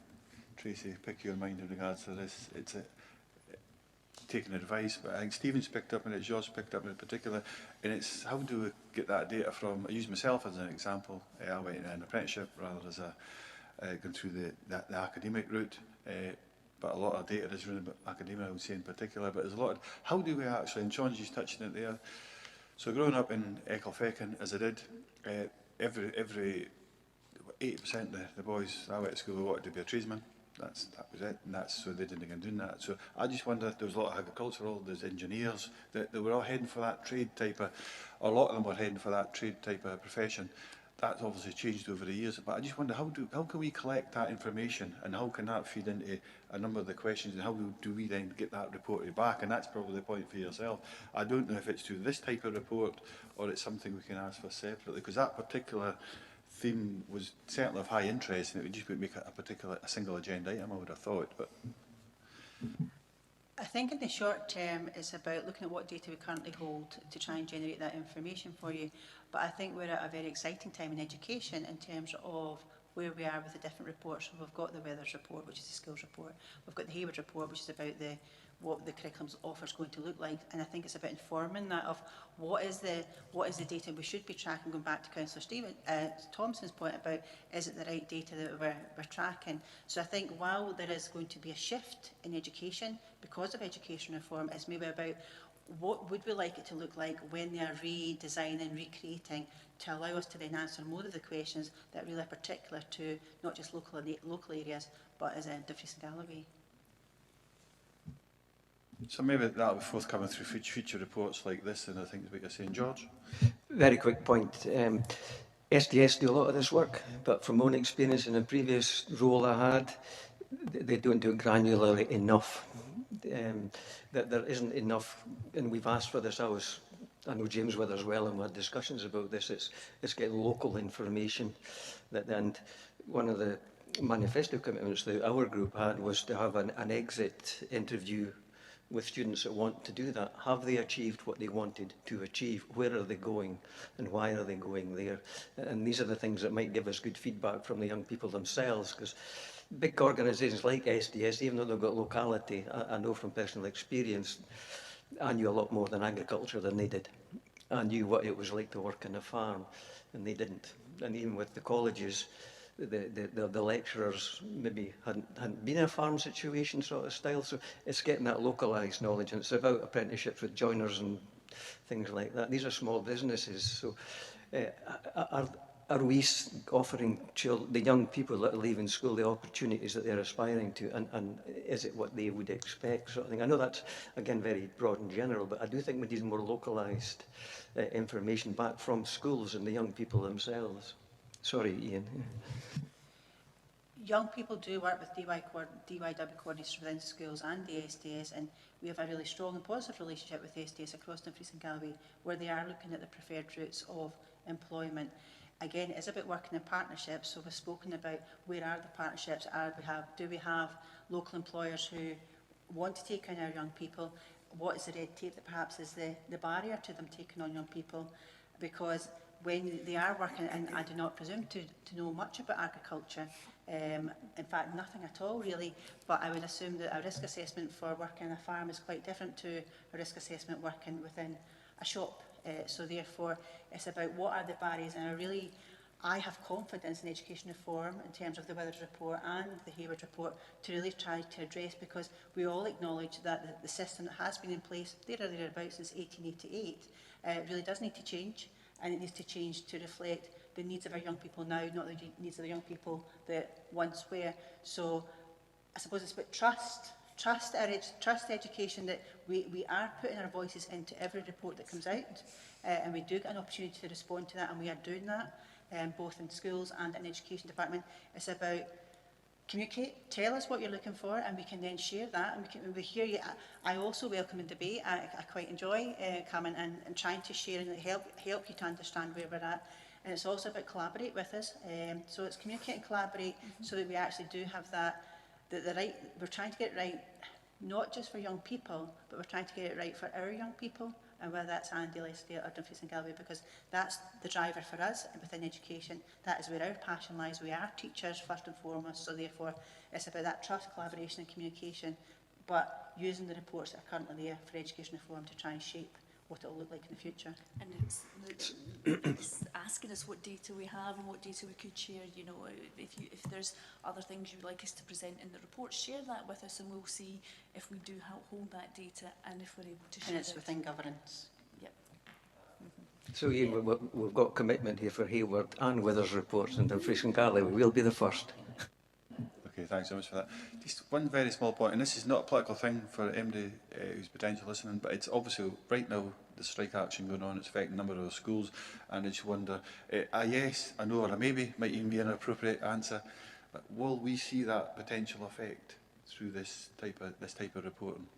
Tracy, pick your mind in regards to this. It's taking advice, but I think Stephen's picked up on it, George picked up on it in particular, and it's how do we get that data from, I use myself as an example, I went in an apprenticeship rather as going through the academic route, but a lot of data is really about academia, I would say in particular, but there's a lot of, how do we actually, and Sean's just touching it there, so growing up in Ecclefechan, as I did, every 80% of the boys I went to school wanted to be a tradesman. That was it, and that's so they didn't go doing that. So I just wonder if there was a lot of agricultural, there's engineers that they were all heading for that trade type of, or a lot of them were heading for that trade type of profession. That's obviously changed over the years, but I just wonder how can we collect that information, and how can that feed into a number of the questions, and how do we then get that reported back? And that's probably the point for yourself. I don't know if it's through this type of report or it's something we can ask for separately, because that particular theme was certainly of high interest, and it would just make it a single agenda item, I would have thought. But I think in the short term it's about looking at what data we currently hold to try and generate that information for you. But I think we're at a very exciting time in education in terms of where we are with the different reports. So we've got the Weathers report, which is the skills report. We've got the Hayward report, which is about what the curriculum offer is going to look like, and I think it's about informing that of what is the data we should be tracking. Going back to Councillor Thompson's point about is it the right data that we're tracking. So I think while there is going to be a shift in education because of education reform, it's maybe about what would we like it to look like when they are redesigning, recreating, to allow us to then answer more of the questions that really are particular to not just local areas, but as in Dumfries and Galloway. so maybe that'll be forthcoming through future reports like this, and I think is what you're saying, George. Very quick point. SDS do a lot of this work, but from my own experience in a previous role I had, they don't do it granularly enough. That there isn't enough, and we've asked for this. I know James Withers well, and we had discussions about this. It's getting local information, and one of the manifesto commitments that our group had was to have an exit interview with students that want to do that. Have they achieved what they wanted to achieve? Where are they going and why are they going there? And these are the things that might give us good feedback from the young people themselves, because big organisations like SDS, even though they've got locality, I know from personal experience, I knew a lot more than agriculture than they did. I knew what it was like to work on a farm, and they didn't. And even with the colleges, the lecturers maybe hadn't been in a farm situation sort of style, so it's getting that localised knowledge, and it's about apprenticeships with joiners and things like that. These are small businesses, so are we offering the young people that are leaving school the opportunities that they're aspiring to, and is it what they would expect, sort of thing? I know that's, again, very broad and general, but I do think we need more localised information back from schools and the young people themselves. Sorry, Ian. Young people do work with DYW coordinators within schools and the SDS, and we have a really strong and positive relationship with the SDS across Dumfries and Galloway, where they are looking at the preferred routes of employment. Again, it is about working in partnerships, so we've spoken about where are the partnerships, do we have local employers who want to take on our young people, what is the red tape that perhaps is the barrier to them taking on young people, because when they are working, and I do not presume to know much about agriculture, in fact nothing at all really, but I would assume that a risk assessment for working on a farm is quite different to a risk assessment working within a shop. So therefore it's about what are the barriers, and I have confidence in education reform in terms of the Withers report and the Hayward report to really try to address, because we all acknowledge that the system that has been in place there or thereabouts since 1888 really does need to change, and it needs to change to reflect the needs of our young people now, not the needs of the young people that once were. So I suppose it's about trust education, that we are putting our voices into every report that comes out, and we do get an opportunity to respond to that, and we are doing that both in schools and in the education department. It's about communicate, tell us what you're looking for, and we can then share that, and we hear you. I also welcome in debate. I quite enjoy coming and trying to share and help you to understand where we're at. And it's also about collaborate with us. So it's communicate and collaborate so that we actually do have the right, we're trying to get it right, not just for young people, but we're trying to get it right for our young people, and whether that's Annandale, Eskdale or Dumfries and Galloway, because that's the driver for us within education. That is where our passion lies. We are teachers first and foremost, so therefore it's about that trust, collaboration and communication, but using the reports that are currently there for education reform to try and shape what it will look like in the future. And it's asking us what data we have and what data we could share. You know, if there's other things you'd like us to present in the report, share that with us, and we'll see if we do hold that data and if we're able to share it. And it's within governance. Yep. So Ian, we've got commitment here for Hayward and Withers reports, and Dumfries and Galloway we'll be the first. Okay, thanks so much for that. Just one very small point, and this is not a political thing for MD who's potentially listening, but it's obviously right now the strike action going on, it's affecting a number of schools, and I just wonder, yes, I know, or a maybe might even be an appropriate answer, but will we see that potential effect through this type of reporting?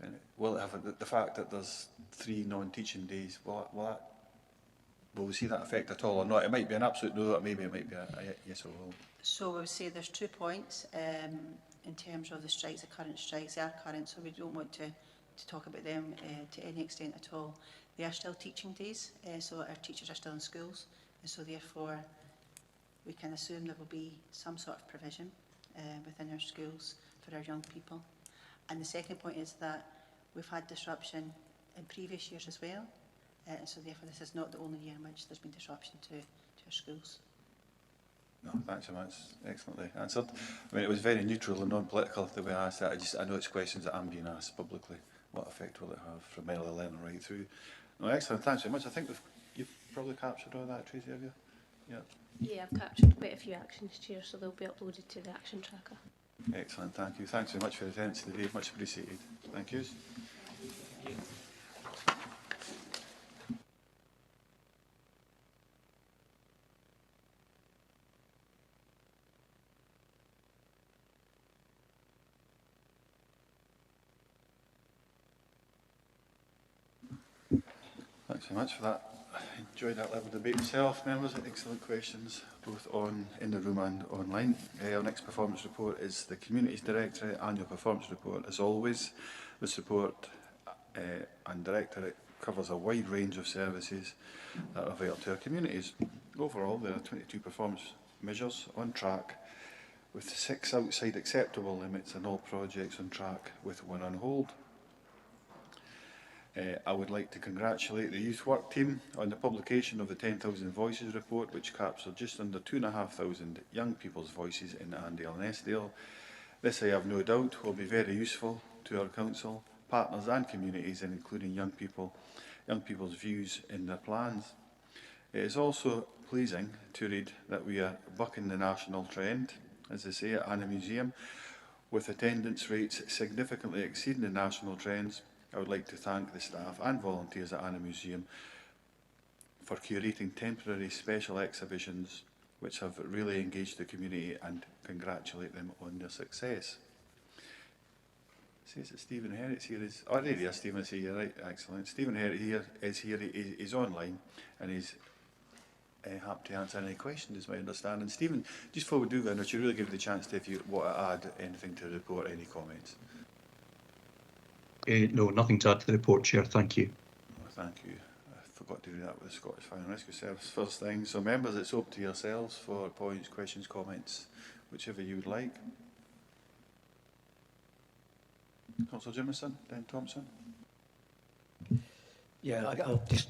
And will it have the fact that there's 3 non-teaching days? Will we see that effect at all or not? It might be an absolute no, or maybe it might be a yes or no. So I would say there's 2 points in terms of the strikes. The current strikes, they are current, so we don't want to talk about them to any extent at all. They are still teaching days, so our teachers are still in schools, and so therefore we can assume there will be some sort of provision within our schools for our young people. And the second point is that we've had disruption in previous years as well, and so therefore this is not the only year in which there's been disruption to our schools. No, thanks so much. Excellently answered. I mean, it was very neutral and non-political the way I asked that. I know it's questions that I'm being asked publicly. What effect will it have from early learning right through? No, excellent. Thanks very much. I think you've probably captured all that, Tracy, have you? Yeah. Yeah, I've captured quite a few actions, Chair, so they'll be uploaded to the action tracker. Excellent. Thank you. Thanks very much for your attendance today. Much appreciated. Thank you. Thanks very much for that. I enjoyed that level of debate myself, members. Excellent questions, both in the room and online. Our next performance report is the Communities Directorate Annual Performance Report. As always, the support and Directorate covers a wide range of services that are available to our communities. Overall, there are 22 performance measures on track, with 6 outside acceptable limits and all projects on track with 1 on hold. I would like to congratulate the Youth Work Team on the publication of the 10,000 Voices report, which captured just under 2,500 young people's voices in Annandale and Eskdale. This, I have no doubt, will be very useful to our council, partners and communities, and including young people's views in their plans. It is also pleasing to read that we are bucking the national trend, as they say, at Anna Museum, with attendance rates significantly exceeding the national trends. I would like to thank the staff and volunteers at Anna Museum for curating temporary special exhibitions which have really engaged the community, and congratulate them on their success. It says that Stephen Herrick's here. There he is, Stephen. I see you, right, excellent. Stephen Herrick is here, he's online, and he's happy to answer any questions, is my understanding. Stephen, just before we do go, I should really give you the chance to, if you want to add anything to the report, any comments. No, nothing to add to the report, Chair. Thank you. Oh, thank you. I forgot to do that with the Scottish Fire and Rescue Service first thing. So members, it's up to yourselves for points, questions, comments, whichever you would like. Councillor Jimison, then Thompson. Yeah, I'll just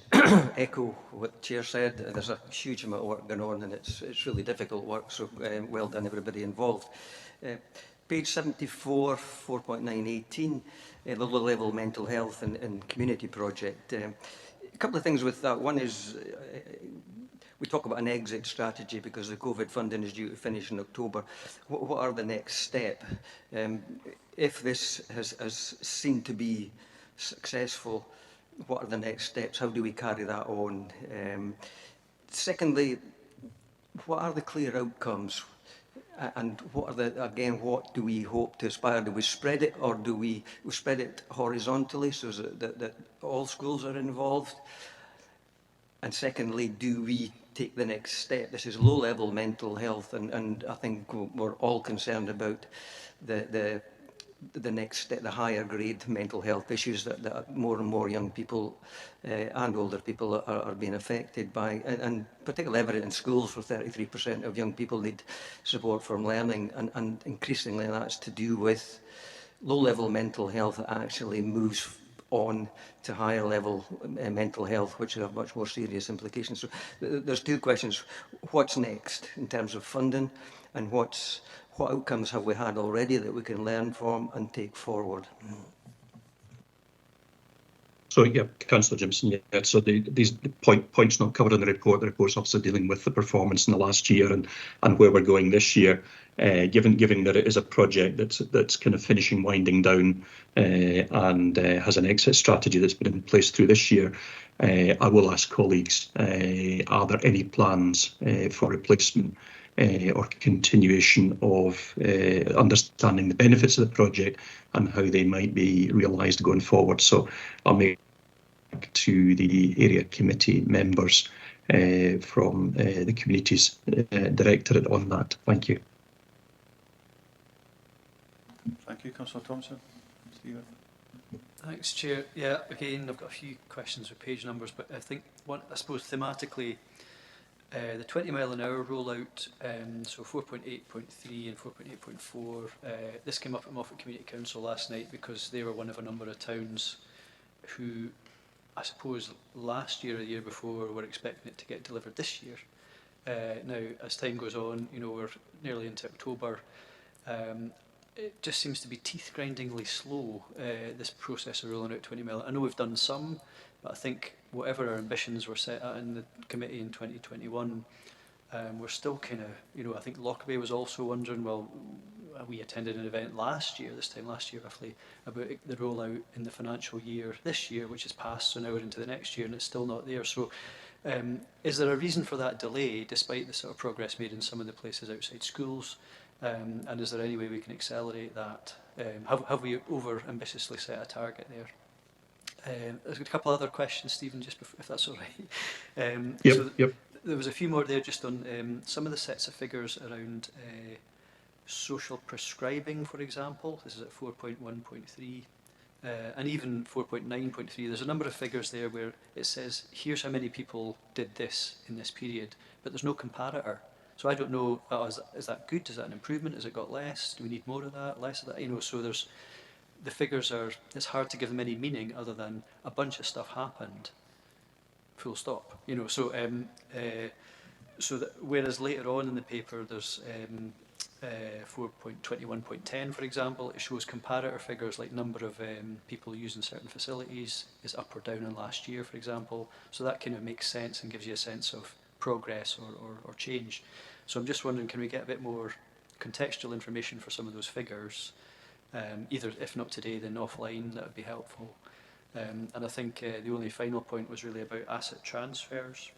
echo what the Chair said. There's a huge amount of work going on, and it's really difficult work, so well done everybody involved. Page 74, 4.918, the low-level mental health and community project. A couple of things with that. One is we talk about an exit strategy because the COVID funding is due to finish in October. What are the next step? If this has seemed to be successful, what are the next steps? How do we carry that on? Secondly, what are the clear outcomes? And what do we hope to aspire? Do we spread it, or do we spread it horizontally so that all schools are involved? And secondly, do we take the next step? This is low-level mental health, and I think we're all concerned about the next step, the higher grade mental health issues that more and more young people and older people are being affected by, and particularly evident in schools, where 33% of young people need support from learning, and increasingly that's to do with low-level mental health that actually moves on to higher level mental health, which have much more serious implications. So there's 2 questions. What's next in terms of funding, and what outcomes have we had already that we can learn from and take forward? So, yeah, Councillor Jimson, yeah, so these points not covered in the report's obviously dealing with the performance in the last year and where we're going this year. Given that it is a project that's kind of finishing, winding down, and has an exit strategy that's been in place through this year, I will ask colleagues, are there any plans for replacement or continuation of understanding the benefits of the project and how they might be realised going forward? So I'll make to the area committee members from the Communities Directorate on that. Thank you. Thank you, Councillor Thompson. Stephen. Thanks, Chair. Yeah, again, I've got a few questions with page numbers, but I think I suppose thematically, the 20 mile an hour rollout, so 4.8.3 and 4.8.4, this came up at Moffat Community Council last night because they were one of a number of towns who, I suppose, last year or the year before were expecting it to get delivered this year. Now, as time goes on, we're nearly into October. It just seems to be teeth-grindingly slow, this process of rolling out 20 mile. I know we've done some, but I think whatever our ambitions were set at in the committee in 2021, we're still kind of, I think Lockerbie was also wondering, well, we attended an event this time last year roughly, about the rollout in the financial year this year, which is past, so now we're into the next year and it's still not there. So is there a reason for that delay, despite the sort of progress made in some of the places outside schools? And is there any way we can accelerate that? Have we over-ambitiously set a target there? There's a couple other questions, Stephen, just before, if that's all right. Yep. There was a few more there just on some of the sets of figures around social prescribing, for example. This is at 4.1.3. And even 4.9.3, there's a number of figures there where it says, here's how many people did this in this period, but there's no comparator. So I don't know, is that good? Is that an improvement? Has it got less? Do we need more of that, less of that? You know, so the figures are, it's hard to give them any meaning other than a bunch of stuff happened, full stop. You know, so whereas later on in the paper there's 4.21.10, for example, it shows comparator figures like number of people using certain facilities is up or down in last year, for example. So that kind of makes sense and gives you a sense of progress or change. So I'm just wondering, can we get a bit more contextual information for some of those figures? Either, if not today, then offline, that would be helpful. And I think the only final point was really about asset transfers.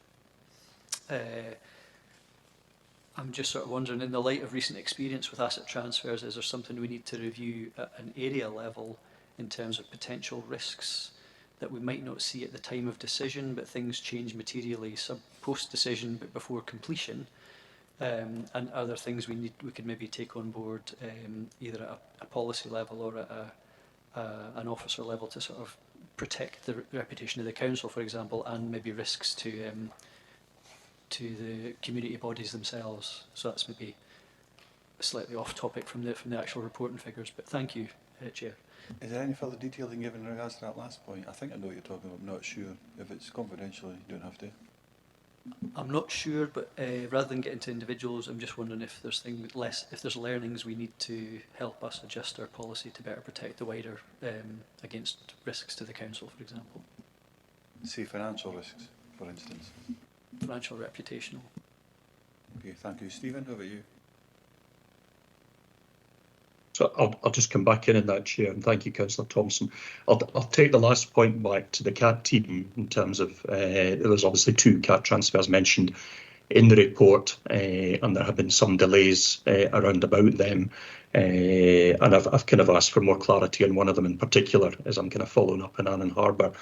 I'm just sort of wondering, in the light of recent experience with asset transfers, is there something we need to review at an area level in terms of potential risks that we might not see at the time of decision, but things change materially post-decision but before completion? And are there things we could maybe take on board either at a policy level or at an officer level to sort of protect the reputation of the council, for example, and maybe risks to the community bodies themselves? So that's maybe slightly off topic from the actual reporting figures, but thank you, Chair. Is there any further detail you can give in regards to that last point? I think I know what you're talking about, I'm not sure. If it's confidential, you don't have to. I'm not sure, but rather than get into individuals, I'm just wondering if there's learnings we need to help us adjust our policy to better protect the wider against risks to the council, for example. Say financial risks, for instance. Financial, reputational. Okay, thank you. Stephen, how about you? So I'll just come back in that, Chair, and thank you, Councillor Thompson. I'll take the last point back to the CAT team in terms of there's obviously 2 CAT transfers mentioned in the report, and there have been some delays around about them, and I've kind of asked for more clarity on one of them in particular, as I'm kind of following up in Annan Harbour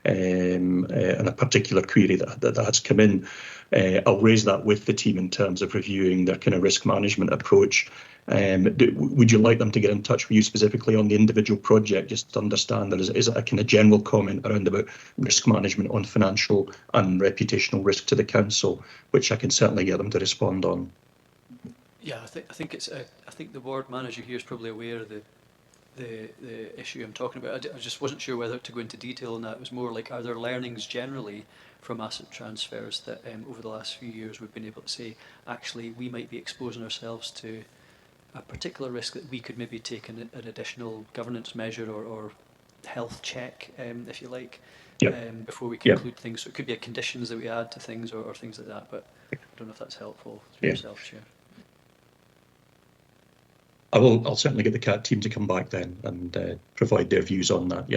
and a particular query that has come in. I'll raise that with the team in terms of reviewing their kind of risk management approach. Would you like them to get in touch with you specifically on the individual project, just to understand that is it a kind of general comment around about risk management on financial and reputational risk to the council, which I can certainly get them to respond on? Yeah, I think the ward manager here is probably aware of the issue I'm talking about. I just wasn't sure whether to go into detail on that. It was more like, are there learnings generally from asset transfers that over the last few years we've been able to say, actually, we might be exposing ourselves to a particular risk that we could maybe take an additional governance measure or health check, if you like, before we conclude things. So it could be conditions that we add to things or things like that, but I don't know if that's helpful to yourself, Chair. I'll certainly get the CAT team to come back then and provide their views on that,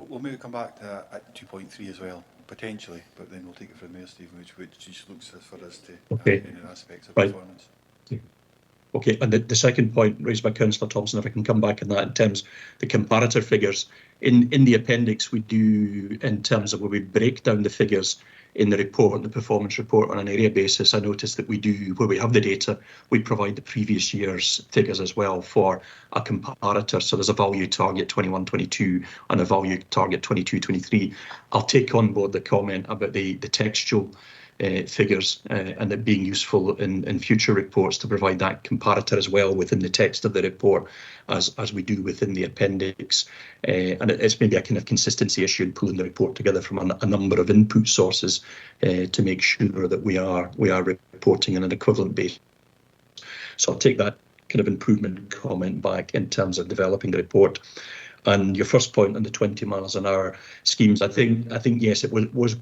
We'll maybe come back to at 2.3 as well, potentially, but then we'll take it from there, Stephen, which just looks for us to in aspects of performance. Okay, and the second point raised by Councillor Thompson, if I can come back on that in terms of the comparator figures. In the appendix, we do, in terms of where we break down the figures in the report, the performance report on an area basis, I noticed that we do, where we have the data, we provide the previous year's figures as well for a comparator. So there's a value target 21-22 and a value target 22-23. I'll take on board the comment about the textual figures and it being useful in future reports to provide that comparator as well within the text of the report as we do within the appendix. And it's maybe a kind of consistency issue in pulling the report together from a number of input sources to make sure that we are reporting on an equivalent basis. So I'll take that kind of improvement comment back in terms of developing the report. And your first point on the 20 miles an hour schemes, I think yes, it was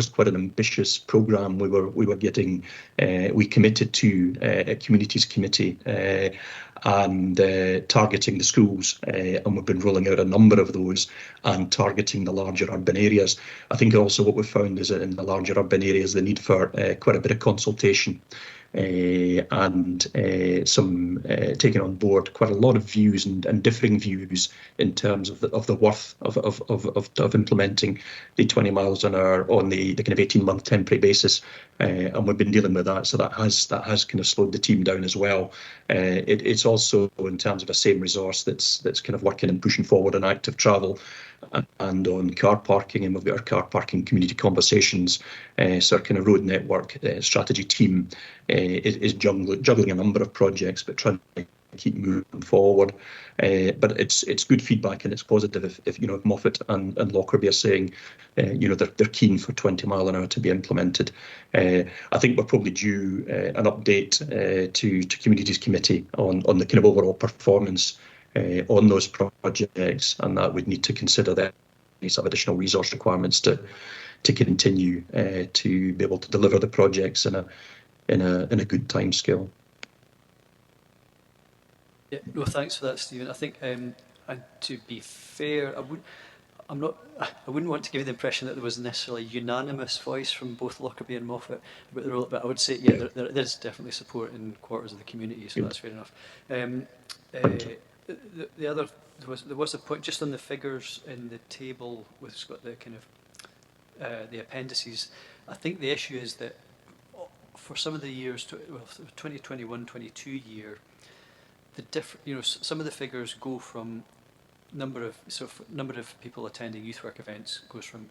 quite an ambitious programme. We committed to a communities committee and targeting the schools, and we've been rolling out a number of those and targeting the larger urban areas. I think also what we've found is that in the larger urban areas, the need for quite a bit of consultation and some taking on board quite a lot of views and differing views in terms of the worth of implementing the 20 miles an hour on the kind of 18-month temporary basis, and we've been dealing with that. So that has kind of slowed the team down as well. It's also in terms of a same resource that's kind of working and pushing forward on active travel and on car parking, and we've got our car parking community conversations. So our kind of road network strategy team is juggling a number of projects, but trying to keep moving forward. But it's good feedback and it's positive if Moffat and Lockerbie are saying they're keen for 20 mile an hour to be implemented. I think we're probably due an update to Communities Committee on the kind of overall performance on those projects, and that would need to consider that any sort of additional resource requirements to continue to be able to deliver the projects in a good time scale. Yeah, no, thanks for that, Stephen. I think, and to be fair, I wouldn't want to give you the impression that there was necessarily unanimous voice from both Lockerbie and Moffat about the role, but I would say, yeah, there is definitely support in quarters of the community, so that's fair enough. The other, there was a point just on the figures in the table with it's got the kind of the appendices. I think the issue is that for some of the years, well, 2021-22 year, some of the figures go from number of people attending youth work events goes from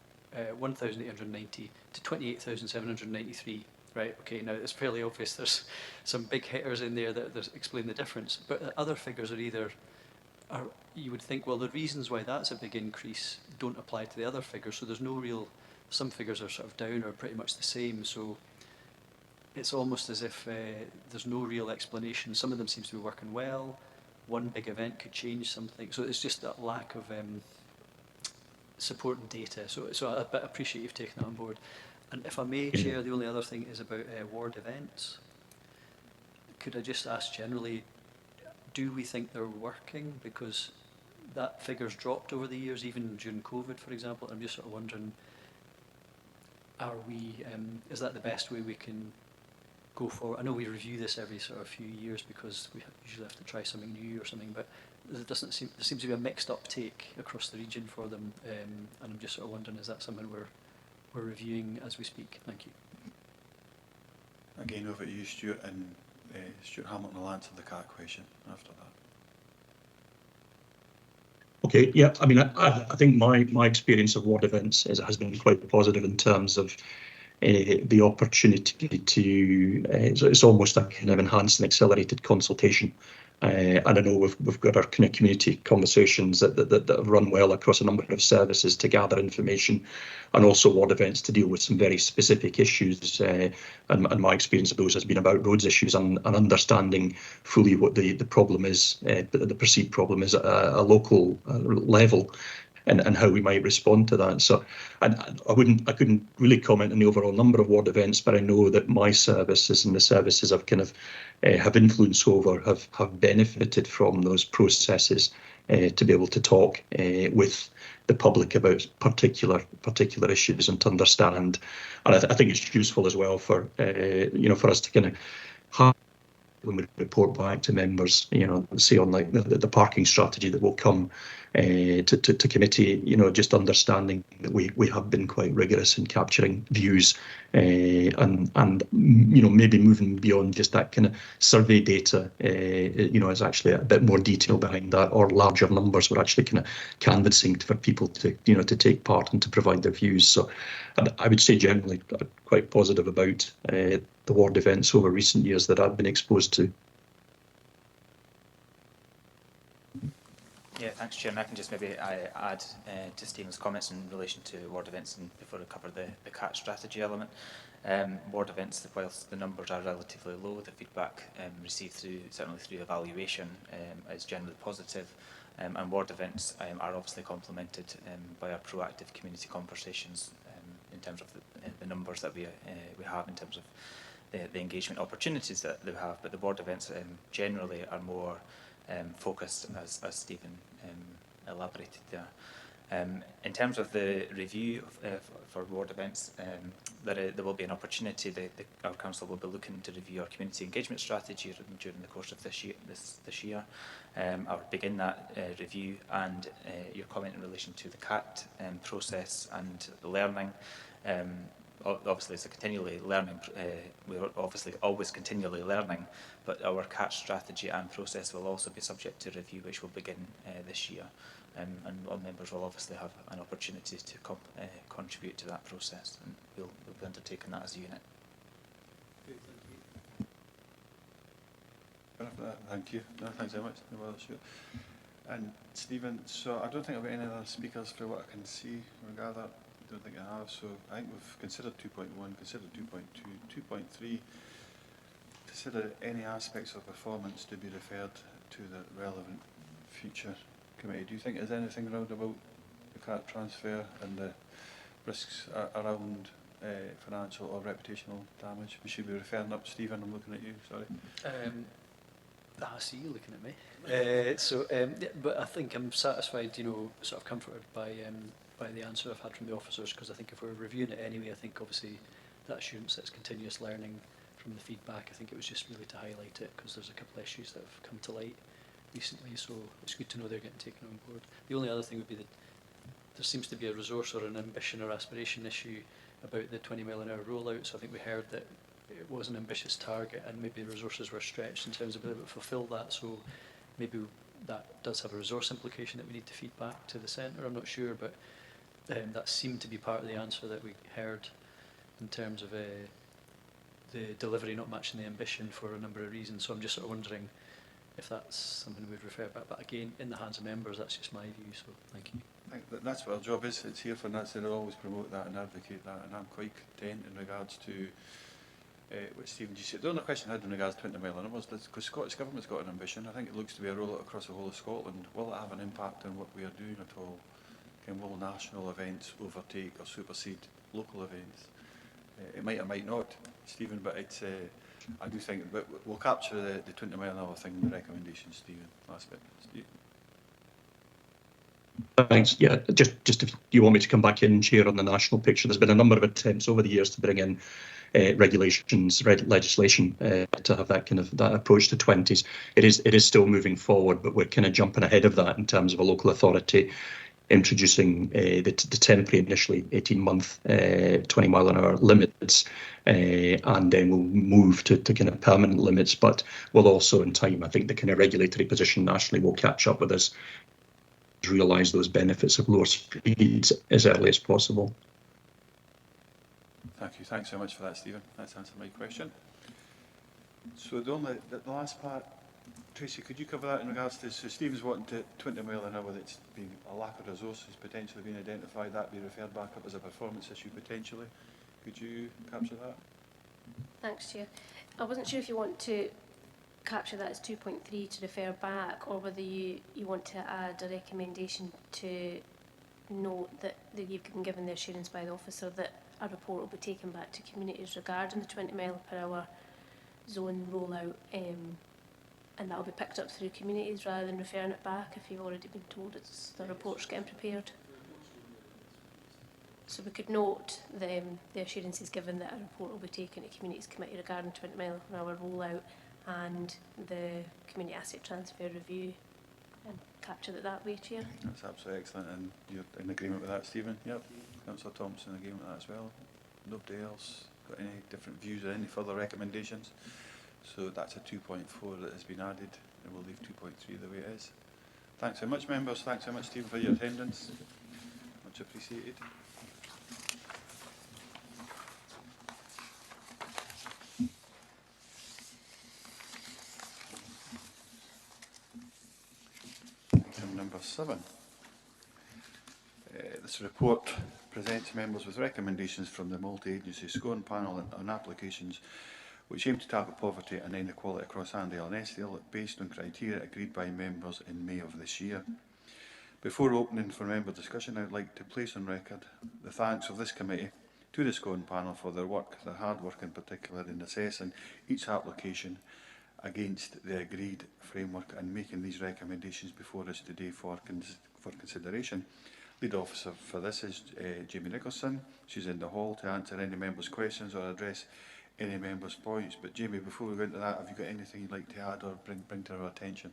1,890 to 28,793. Right. Okay. Now it's fairly obvious. There's some big hitters in there that explain the difference, but other figures are you would think, well, the reasons why that's a big increase don't apply to the other figures. So there's no real. Some figures are sort of down or pretty much the same. So it's almost as if there's no real explanation. Some of them seems to be working well. One big event could change something. So it's just that lack of support and data. So I appreciate you've taken that on board. And if I may, Chair, the only other thing is about ward events. Could I just ask generally, do we think they're working? Because that figure's dropped over the years, even during COVID, for example. I'm just sort of wondering, is that the best way we can go forward? I know we review this every sort of few years because we usually have to try something new or something, but there seems to be a mixed uptake across the region for them, and I'm just sort of wondering, is that something we're reviewing as we speak? Thank you. Again, over to you, Stuart, and Stuart Hamilton will answer the CAT question after that. Okay, yeah, I mean, I think my experience of ward events has been quite positive in terms of the opportunity to, it's almost a kind of enhanced and accelerated consultation. And I know we've got our kind of community conversations that have run well across a number of services to gather information, and also ward events to deal with some very specific issues. And my experience of those has been about roads issues and understanding fully what the problem is, the perceived problem is at a local level. And how we might respond to that. So I couldn't really comment on the overall number of ward events, but I know that my services and the services I've kind of have influence over have benefited from those processes to be able to talk with the public about particular issues and to understand. And I think it's useful as well for for us to kind of have, when we report back to members, say on like the parking strategy that will come to committee, just understanding that we have been quite rigorous in capturing views and maybe moving beyond just that kind of survey data, is actually a bit more detail behind that, or larger numbers. We're actually kind of canvassing for people to take part and to provide their views. So I would say generally quite positive about the ward events over recent years that I've been exposed to. Yeah, thanks, Chair. And I can just maybe add to Stephen's comments in relation to ward events, and before I cover the CAT strategy element. Ward events, whilst the numbers are relatively low, the feedback received certainly through evaluation is generally positive. And ward events are obviously complemented by our proactive community conversations in terms of the numbers that we have in terms of the engagement opportunities that they have. But the ward events generally are more focused, as Stephen elaborated there. In terms of the review for ward events, there will be an opportunity. Our council will be looking to review our community engagement strategy during the course of this year. I'll begin that review, and your comment in relation to the CAT process and the learning. Obviously, it's a continually learning. We're obviously always continually learning, but our CAT strategy and process will also be subject to review, which will begin this year. And all members will obviously have an opportunity to contribute to that process, and we'll be undertaking that as a unit. Thank you. No, thanks very much. No other issue. And Stephen, so I don't think I've got any other speakers for what I can see or gather. I don't think I have. So I think we've considered 2.1, considered 2.2, 2.3. Consider any aspects of performance to be referred to the relevant future committee. Do you think there's anything around about the CAT transfer and the risks around financial or reputational damage? We should be referring up. Stephen, I'm looking at you, sorry. I see you looking at me. Yeah, but I think I'm satisfied, sort of comforted by the answer I've had from the officers, because I think if we're reviewing it anyway, I think obviously that assurance that it's continuous learning from the feedback, I think it was just really to highlight it, because there's a couple of issues that have come to light recently, so it's good to know they're getting taken on board. The only other thing would be that there seems to be a resource or an ambition or aspiration issue about the 20 mile an hour rollout, so I think we heard that it was an ambitious target and maybe the resources were stretched in terms of being able to fulfil that, so maybe that does have a resource implication that we need to feed back to the centre. I'm not sure, but that seemed to be part of the answer that we heard in terms of the delivery not matching the ambition for a number of reasons. So I'm just sort of wondering if that's something we'd refer back. But again, in the hands of members, that's just my view. So thank you. I think that's what our job is. It's here for that, so they'll always promote that and advocate that. And I'm quite content in regards to what Stephen just said. The only question I had in regards to 20 mile an hour was because Scottish Government's got an ambition. I think it looks to be a rollout across the whole of Scotland. Will it have an impact on what we are doing at all? Will national events overtake or supersede local events? It might or might not, Stephen, but it's, I do think we'll capture the 20 mile an hour thing in the recommendations, Stephen. Last bit. Steve. Thanks. Yeah, just if you want me to come back in, Chair, on the national picture, there's been a number of attempts over the years to bring in legislation to have that kind of that approach to 20s. It is still moving forward, but we're kind of jumping ahead of that in terms of a local authority introducing the temporary, initially 18-month 20 mile an hour limits, and then we'll move to kind of permanent limits. But we'll also, in time, I think the kind of regulatory position nationally will catch up with us, realise those benefits of lower speeds as early as possible. Thank you. Thanks so much for that, Stephen. That's answered my question. So the last part, Tracy, could you cover that in regards to, so Stephen's wanting to 20 mile an hour, that's been a lack of resources potentially being identified, that be referred back up as a performance issue potentially. Could you capture that? Thanks, Chair. I wasn't sure if you want to capture that as 2.3 to refer back, or whether you want to add a recommendation to note that you've been given the assurance by the officer that a report will be taken back to communities regarding the 20 mile per hour zone rollout, and that will be picked up through communities rather than referring it back if you've already been told the report's getting prepared. So we could note the assurances given that a report will be taken to Communities Committee regarding 20 mile an hour rollout and the Community Asset Transfer Review, and capture it that way, Chair. That's absolutely excellent, and you're in agreement with that, Stephen? Yep. Councillor Thompson, in agreement with that as well? Nobody else got any different views or any further recommendations? So that's a 2.4 that has been added, and we'll leave 2.3 the way it is. Thanks very much, members. Thanks very much, Stephen, for your attendance. Much appreciated. Item number 7. This report presents members with recommendations from the multi-agency Scone panel on applications which aim to tackle poverty and inequality across Annandale and Eskdale based on criteria agreed by members in May of this year. Before opening for member discussion, I would like to place on record the thanks of this committee to the Scone panel for their work, their hard work in particular in assessing each application against the agreed framework and making these recommendations before us today for consideration. Lead officer for this is Jamie Nicholson. She's in the hall to answer any members' questions or address any members' points. But Jamie, before we go into that, have you got anything you'd like to add or bring to our attention?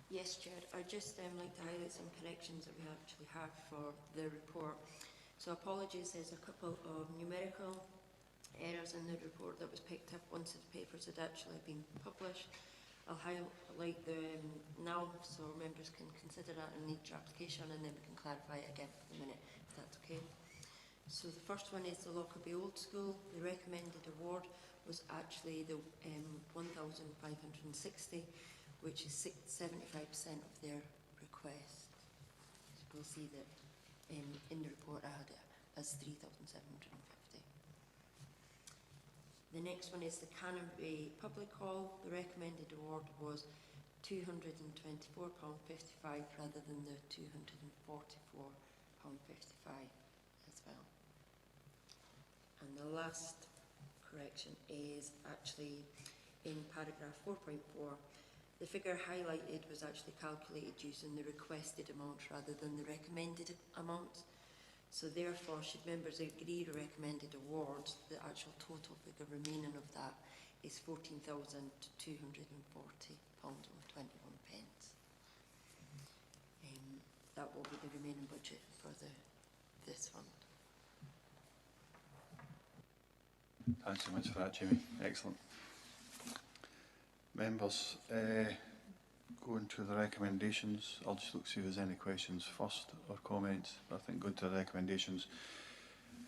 Yes, Chair. I'd just like to highlight some corrections that we actually have for the report. So apologies, there's a couple of numerical errors in the report that was picked up once the papers had actually been published. I'll highlight them now so members can consider that in each application, and then we can clarify it again in a minute, if that's okay. So the first one is the Lockerbie Old School. The recommended award was actually the 1,560, which is 75% of their request. So we'll see that in the report I had it as 3,750. The next one is the Canonbury Public Hall. The recommended award was £224.55 rather than the £244.55 as well. And the last correction is actually in paragraph 4.4. The figure highlighted was actually calculated using the requested amount rather than the recommended amount. So therefore, should members agree to recommended awards, the actual total figure remaining of that is £14,240.21. That will be the remaining budget for this fund. Thanks so much for that, Jamie. Excellent. Members, going to the recommendations, I'll just look see if there's any questions first or comments. I think going to the recommendations,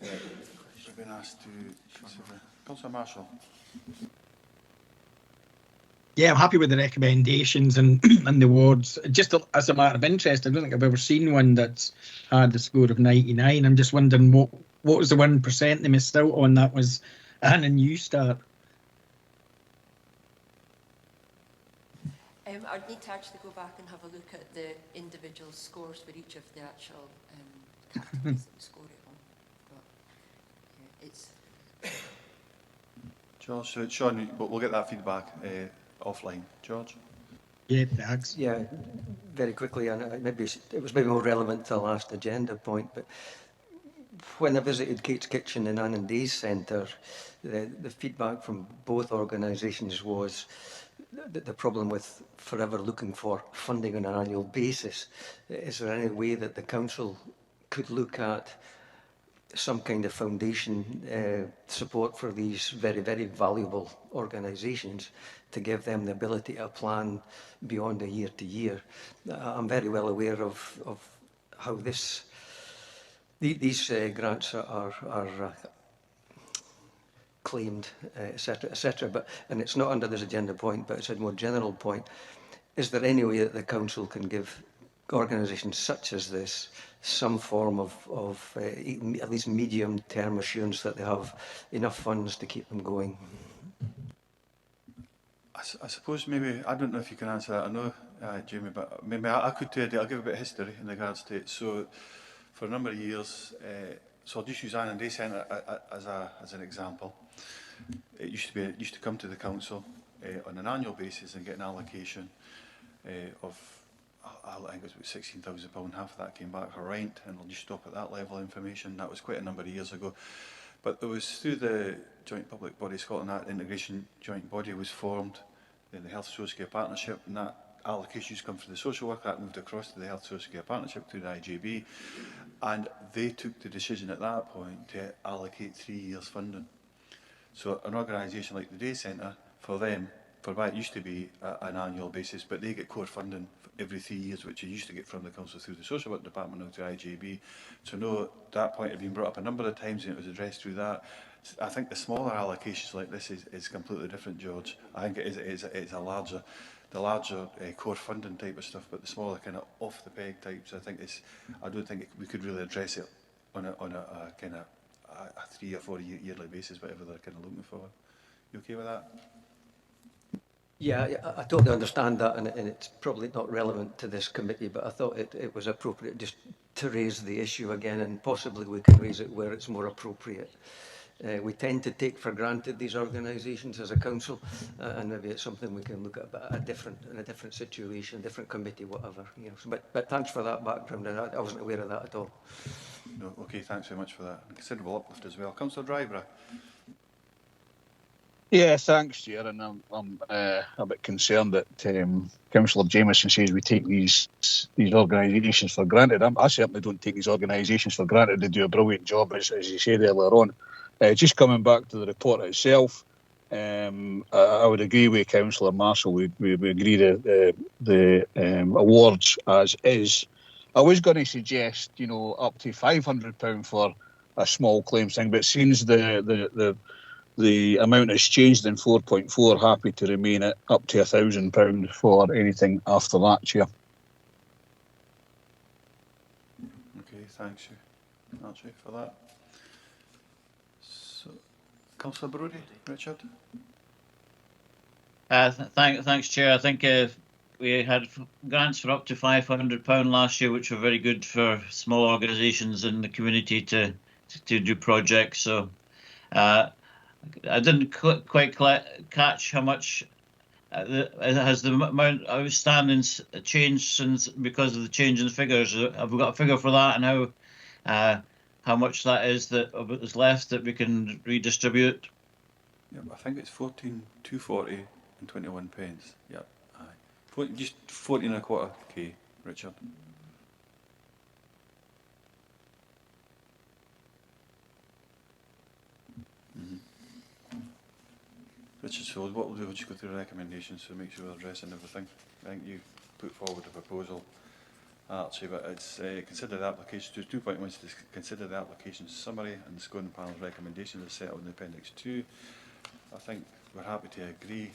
we've been asked to consider. Councillor Marshall. Yeah, I'm happy with the recommendations and the awards. Just as a matter of interest, I don't think I've ever seen one that's had the score of 99. I'm just wondering what was the 1% they missed out on. That was Anne and New Start. I'd need to actually go back and have a look at the individual scores for each of the actual categories that score it on. But it's George, so Sean, but we'll get that feedback offline. George? Yeah, thanks. Yeah, very quickly, and it was maybe more relevant to the last agenda point, but when I visited Kate's Kitchen and Annandale Centre, the feedback from both organisations was the problem with forever looking for funding on an annual basis. Is there any way that the council could look at some kind of foundation support for these very, very valuable organisations to give them the ability to plan beyond a year to year? I'm very well aware of how these grants are claimed, etc., etc. And it's not under this agenda point, but it's a more general point. Is there any way that the council can give organisations such as this some form of at least medium-term assurance that they have enough funds to keep them going? I suppose maybe, I don't know if you can answer that. I know, Jamie, but maybe I could do it. I'll give a bit of history in regards to it. So, for a number of years, so I'll just use Annandale Centre as an example. It used to come to the council on an annual basis and get an allocation of, I think it was about £16,000. Half of that came back for rent, and I'll just stop at that level of information. That was quite a number of years ago. But it was through the Joint Public Body Scotland Act Integration Joint Body was formed in the Health Social Care Partnership, and that allocation used to come from the social work. That moved across to the Health Social Care Partnership through the IJB, and they took the decision at that point to allocate 3 years funding. So an organisation like the Day Centre, for them, for what it used to be an annual basis, but they get core funding every 3 years, which you used to get from the council through the social work department, now to IJB. So no, that point had been brought up a number of times and it was addressed through that. I think the smaller allocations like this is completely different, George. I think it's a larger, the larger core funding type of stuff, but the smaller kind of off the peg types, I don't think we could really address it on a kind of a 3 or 4 yearly basis, whatever they're kind of looking for. You okay with that? Yeah, I totally understand that, and it's probably not relevant to this committee, but I thought it was appropriate just to raise the issue again, and possibly we can raise it where it's more appropriate. We tend to take for granted these organisations as a council, and maybe it's something we can look at in a different situation, different committee, whatever. You know. So, but thanks for that background. I wasn't aware of that at all. No, okay, thanks very much for that. Considerable uplift as well. Councillor Dryborough. Yeah, thanks, Chair. And I'm a bit concerned that Councillor Jameson says we take these organisations for granted. I certainly don't take these organisations for granted. They do a brilliant job, as you said earlier on. Just coming back to the report itself, I would agree with Councillor Marshall. We agree that the awards as is. I was going to suggest, up to £500 for a small claims thing, but it seems the amount has changed in 4.4. Happy to remain at up to £1,000 for anything after that, Chair. Okay, thanks you, Archie, for that. So, Councillor Brodie, Richard. Thanks, Chair. I think we had grants for up to £500 last year, which were very good for small organisations in the community to do projects. So I didn't quite catch how much has the amount outstanding changed since because of the change in the figures. Have we got a figure for that, and how much that is that left that we can redistribute? Yep, I think it's 14,240 and 21 pence. Yep, aye. Just 14.25k, Richard. Richard, so what we'll do, we'll just go through the recommendations to make sure we're addressing everything. I think you put forward a proposal, Archie, but it's consider the application. There's 2.1 to consider the application summary and the scoring panel's recommendations are set out in Appendix 2. I think we're happy to agree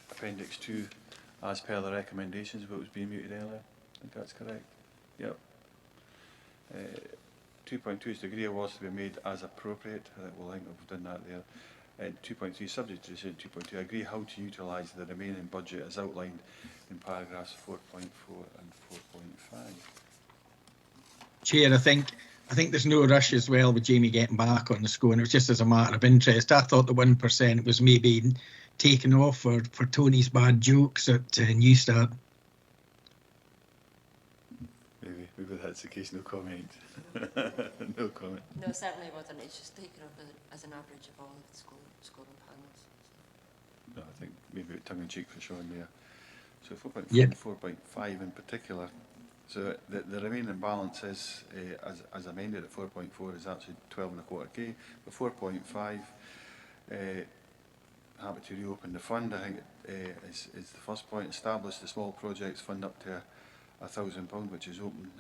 Appendix 2 as per the recommendations, but it was being muted earlier. I think that's correct. Yep. 2.2 is to agree awards to be made as appropriate. I think we've done that there. 2.3, subject to decision 2.2, agree how to utilise the remaining budget as outlined in paragraphs 4.4 and 4.5. Chair, I think there's no rush as well with Jamie getting back on the score, and it was just as a matter of interest. I thought the 1% was maybe taken off for Tony's bad jokes at Newstart. Maybe that's the case. No comment. No comment. No, certainly wasn't. It's just taken off as an average of all of the scoring panels. No, I think maybe tongue in cheek for Sean there. So 4.4 yep. and 4.5 in particular. So the remaining balance is, as amended at 4.4, is actually 12.25k. But 4.5, happy to reopen the fund. I think is the first point. Establish the small projects fund up to £1,000, which is open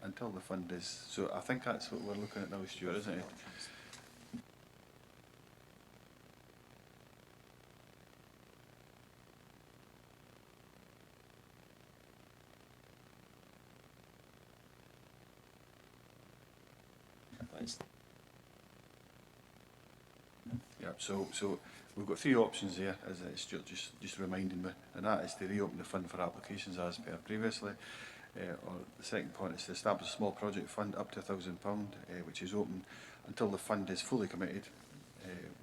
until the fund is. So I think that's what we're looking at now, Stuart, isn't it? Yeah, so we've got three options there, as Stuart just reminding me, and that is to reopen the fund for applications as per previously, or the second point is to establish a small project fund up to £1,000, which is open until the fund is fully committed,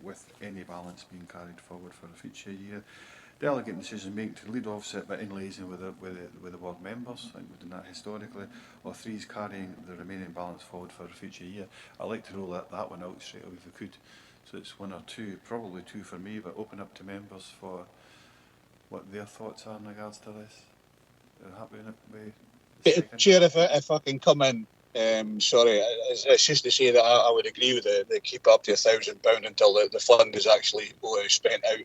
with any balance being carried forward for a future year. Delegate decision making to lead offset by in liaison with the ward members. I think we've done that historically. Or 3 is carrying the remaining balance forward for a future year. I'd like to roll that one out straight away if we could. So it's 1 or 2, probably 2 for me, but open up to members for what their thoughts are in regards to this. They're happy with it. Chair, if I can come in, sorry, it's just to say that I would agree with the keep up to £1,000 until the fund is actually spent out.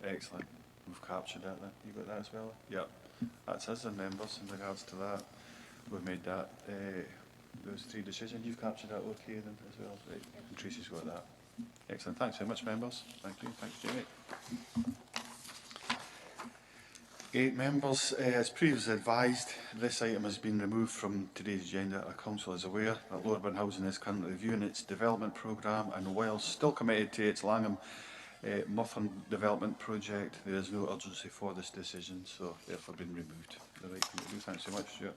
Excellent. We've captured that then. You got that as well? Yep. That's us and members in regards to that. We've made that. Those 3 decisions. You've captured that okay then as well. Right. And Tracy's got that. Excellent. Thanks very much, members. Thank you. Thanks, Jamie. 8 members. As previously advised, this item has been removed from today's agenda. Our council is aware that Lower Burn Housing is currently reviewing its development programme, and while still committed to its Langham Muffin development project, there is no urgency for this decision, so therefore been removed. The right thing to do. Thanks so much, Stuart.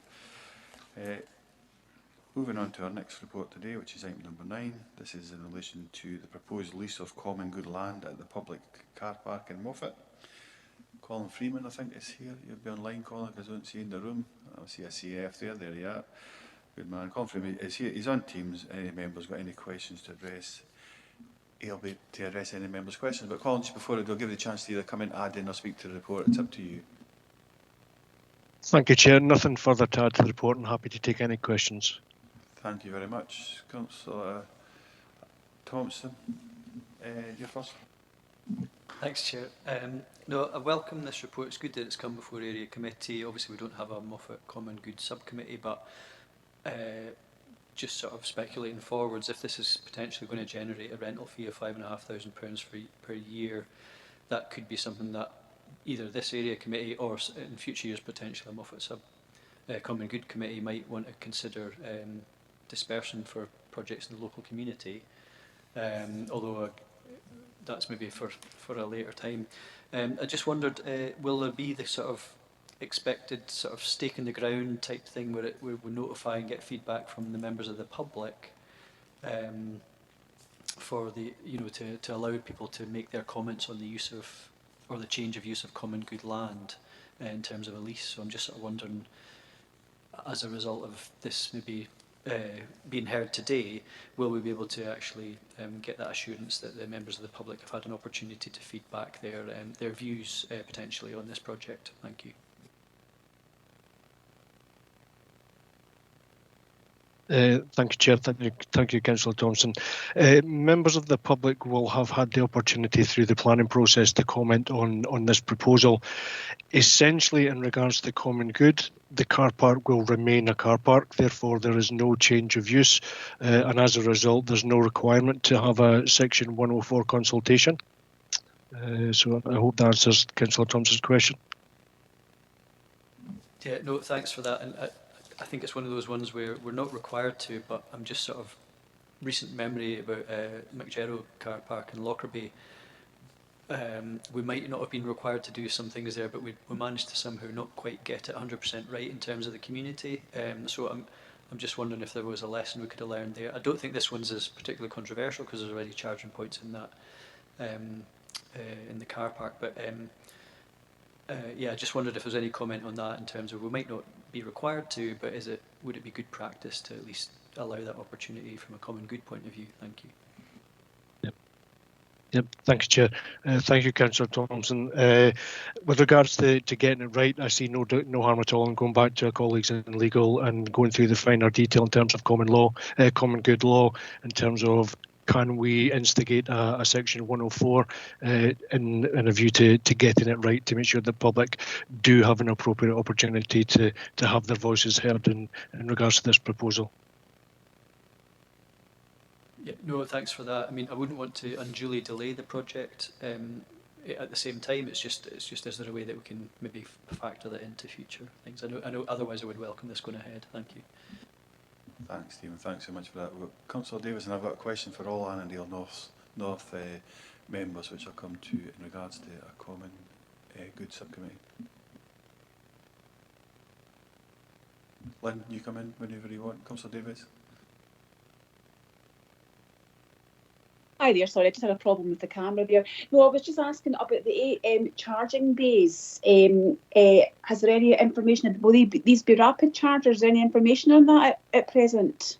Moving on to our next report today, which is item number 9. This is in relation to the proposed lease of common good land at the public car park in Moffat. Colin Freeman, I think, is here. You'll be online, Colin, because I don't see you in the room. I see a CF there. There you are. Good man. Colin Freeman is here. He's on Teams. Any members got any questions to address? He'll be to address any members' questions. But Colin, just before I do, I'll give you the chance to either come in, add in, or speak to the report. It's up to you. Thank you, Chair. Nothing further to add to the report, and happy to take any questions. Thank you very much. Councillor Thompson, you're first. Thanks, Chair. No, I welcome this report. It's good that it's come before Area Committee. Obviously, we don't have a Moffat Common Good subcommittee, but just sort of speculating forwards, if this is potentially going to generate a rental fee of £5,500 per year, that could be something that either this Area Committee or in future years potentially a Moffat Common Good Committee might want to consider dispersing for projects in the local community, although that's maybe for a later time. I just wondered, will there be the sort of expected sort of stake in the ground type thing where we notify and get feedback from the members of the public for the, you know, to allow people to make their comments on the use of, or the change of use of common good land in terms of a lease? So I'm just sort of wondering, as a result of this maybe being heard today, will we be able to actually get that assurance that the members of the public have had an opportunity to feedback their views potentially on this project? Thank you. Thank you, Chair. Thank you, Councillor Thompson. Members of the public will have had the opportunity through the planning process to comment on this proposal. Essentially, in regards to the common good, the car park will remain a car park, therefore there is no change of use, and as a result there's no requirement to have a Section 104 consultation. So I hope that answers Councillor Thompson's question. Yeah, no, thanks for that. And I think it's one of those ones where we're not required to, but I'm just sort of recent memory about McGerrow car park in Lockerbie. We might not have been required to do some things there, but we managed to somehow not quite get it 100% right in terms of the community. So I'm just wondering if there was a lesson we could have learned there. I don't think this one's as particularly controversial because there's already charging points in that in the car park. But yeah, I just wondered if there's any comment on that in terms of we might not be required to, but would it be good practice to at least allow that opportunity from a common good point of view? Thank you. Yep, thanks, Chair. Thank you, Councillor Thompson. With regards to getting it right, I see no harm at all in going back to our colleagues in legal and going through the finer detail in terms of common good law, in terms of can we instigate a Section 104 in a view to getting it right, to make sure the public do have an appropriate opportunity to have their voices heard in regards to this proposal. Yeah, no, thanks for that. I mean, I wouldn't want to unduly delay the project. At the same time, it's just is there a way that we can maybe factor that into future things? I know. Otherwise, I would welcome this going ahead. Thank you. Thanks, Stephen. Thanks so much for that. Well, Councillor Davis, and I've got a question for all Annandale North members, which I'll come to in regards to a common good subcommittee. Lynn, you come in whenever you want. Councillor Davis. Hi there, sorry, I just had a problem with the camera there. No, I was just asking about the charging bays. Has there any information, will these be rapid chargers? Any information on that at present?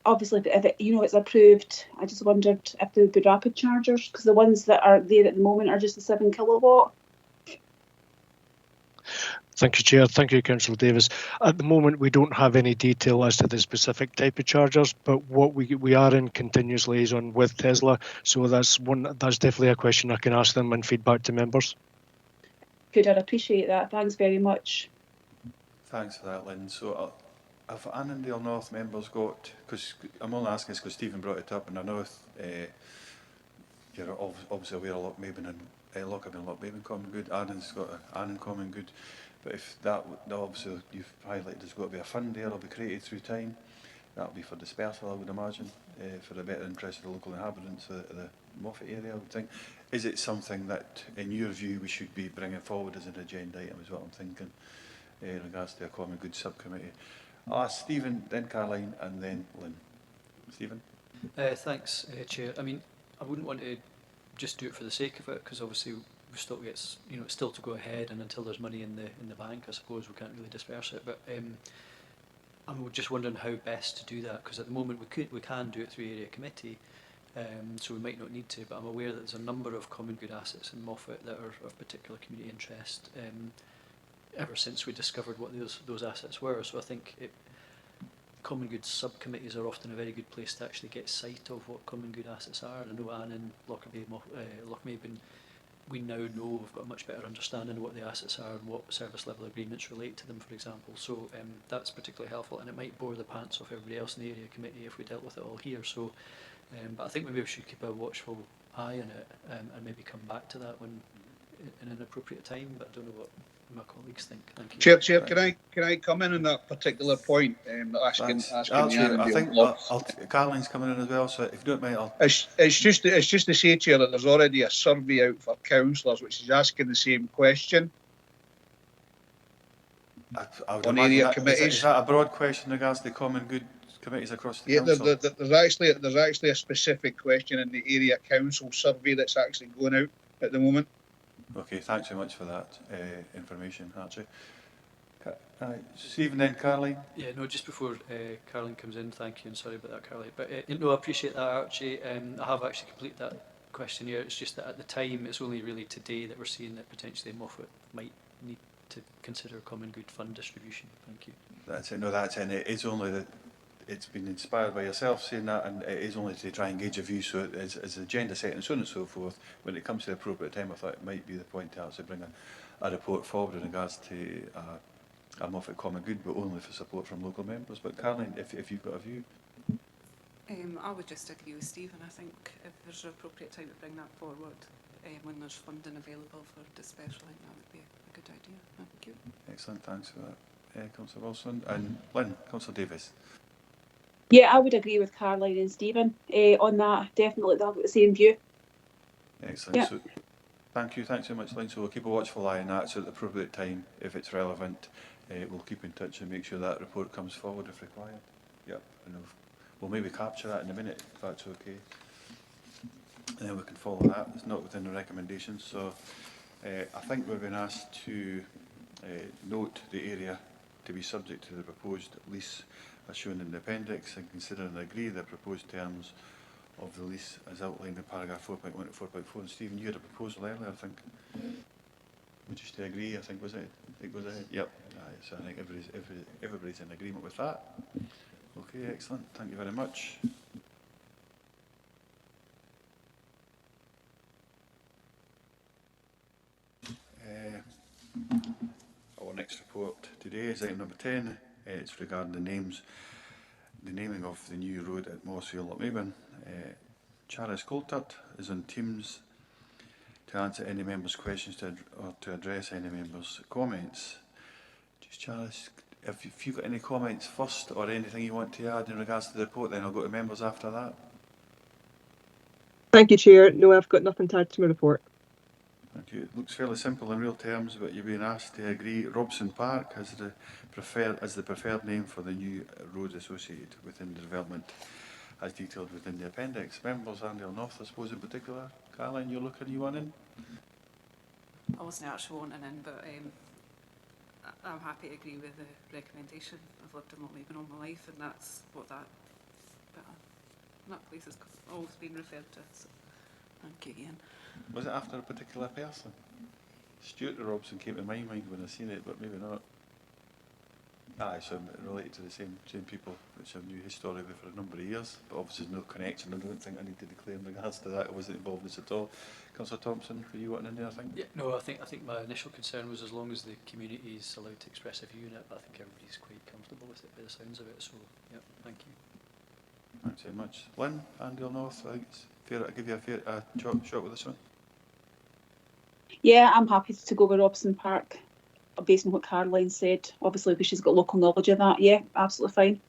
Obviously, if it, it's approved, I just wondered if there would be rapid chargers, because the ones that are there at the moment are just a 7 kilowatt. Thank you, Chair. Thank you, Councillor Davis. At the moment, we don't have any detail as to the specific type of chargers, but what we are in continuous liaison with Tesla, so that's definitely a question I can ask them and feedback to members. Good, I'd appreciate that. Thanks very much. Thanks for that, Lynn. So have Annandale North members got, because I'm only asking this because Stephen brought it up, and I know you're obviously aware of Lochmaben and Lockerbie and Lochmaben Common Good. Annan's got Annan Common Good. But if that, obviously you've highlighted there's got to be a fund there, it'll be created through time. That'll be for dispersal, I would imagine, for the better interest of the local inhabitants of the Moffat area, I would think. Is it something that, in your view, we should be bringing forward as an agenda item, is what I'm thinking, in regards to a common good subcommittee? I'll ask Stephen, then Caroline, and then Lynn. Stephen? Thanks, Chair. I mean, I wouldn't want to just do it for the sake of it, because obviously we've still got, it's still to go ahead, and until there's money in the bank, I suppose we can't really disperse it. But I'm just wondering how best to do that, because at the moment we can do it through area committee, so we might not need to. But I'm aware that there's a number of common good assets in Moffat that are of particular community interest. Ever since we discovered what those assets were, so I think common good subcommittees are often a very good place to actually get sight of what common good assets are. I know Anne and Lochmaben, we now know we've got a much better understanding of what the assets are and what service level agreements relate to them, for example. So that's particularly helpful, and it might bore the pants off everybody else in the area committee if we dealt with it all here. So, but I think maybe we should keep a watchful eye on it, and maybe come back to that when in an appropriate time. But I don't know what my colleagues think. Thank you. Chair, can I come in on that particular point? Asking Actually, the I think Caroline's coming in as well, so if you don't mind, it's just to say, Chair, that there's already a survey out for councillors which is asking the same question I would on imagine area that, committees. is that a broad question in regards to common good committees across the Yeah, council? there's actually a specific question in the area council survey that's actually going out at the moment. Okay, thanks very much for that information, Archie. Stephen, then Caroline. Yeah, no, just before Caroline comes in, thank you, and sorry about that, Caroline. But no, I appreciate that, Archie. I have actually completed that questionnaire. It's just that at the time, it's only really today that we're seeing that potentially Moffat might need to consider common good fund distribution. Thank you. That's it. No, that's it. And it is only that it's been inspired by yourself saying that, and it is only to try and gauge a view. So as agenda set and so on and so forth, when it comes to the appropriate time, I thought it might be the point to actually bring a report forward in regards to a Moffat common good, but only for support from local members. But Caroline, if you've got a view. I would just agree with Stephen. I think if there's an appropriate time to bring that forward, when there's funding available for dispersal, I think that would be a good idea. Thank you. Excellent, thanks for that, Councillor Wilson. And Lynn, Councillor Davis. Yeah, I would agree with Caroline and Stephen on that. Definitely, they'll have the same view. Excellent. Yeah. So, thanks very much, Lynn. So we'll keep a watchful eye on that. So at the appropriate time, if it's relevant, we'll keep in touch and make sure that report comes forward if required. Yep. And we'll maybe capture that in a minute, if that's okay. And then we can follow that. It's not within the recommendations. So I think we've been asked to note the area to be subject to the proposed lease as shown in the appendix and consider and agree the proposed terms of the lease as outlined in paragraph 4.1 to 4.4. And Stephen, you had a proposal earlier, I think. Would you still agree? I think was it? Yep. So I think everybody's in agreement with that. Okay, excellent. Thank you very much. Our next report today is item number 10. It's regarding the naming of the new road at Mossfield, Lochmaben. Charis Coulthard is on Teams to answer any members' questions or to address any members' comments. Just Charis, if you've got any comments first or anything you want to add in regards to the report, then I'll go to members after that. Thank you, Chair. No, I've got nothing to add to my report. Thank you. It looks fairly simple in real terms, but you've been asked to agree Robson Park as the preferred name for the new road associated within the development as detailed within the appendix. Members, Annandale North, I suppose in particular. Caroline, you want in? I wasn't actually wanting in, but I'm happy to agree with the recommendation. I've lived in Lochmaben all my life, and that's what that place has always been referred to. So, thank you again. Was it after a particular person? Stuart Robson came to my mind when I seen it, but maybe not. So related to the same people, which I've knew historically for a number of years, but obviously there's no connection. I don't think I need to declare in regards to that. I wasn't involved in this at all. Councillor Thompson, were you wanting in there, I think? Yeah, no, I think my initial concern was as long as the community is allowed to express a view in it, but I think everybody's quite comfortable with it by the sounds of it, so yeah, thank you. Thanks very much. Lynn, Annandale North, I think it's fair to give you a fair shot with this one. Yeah, I'm happy to go with Robson Park, based on what Caroline said. Obviously, because she's got local knowledge of that. Yeah, absolutely fine.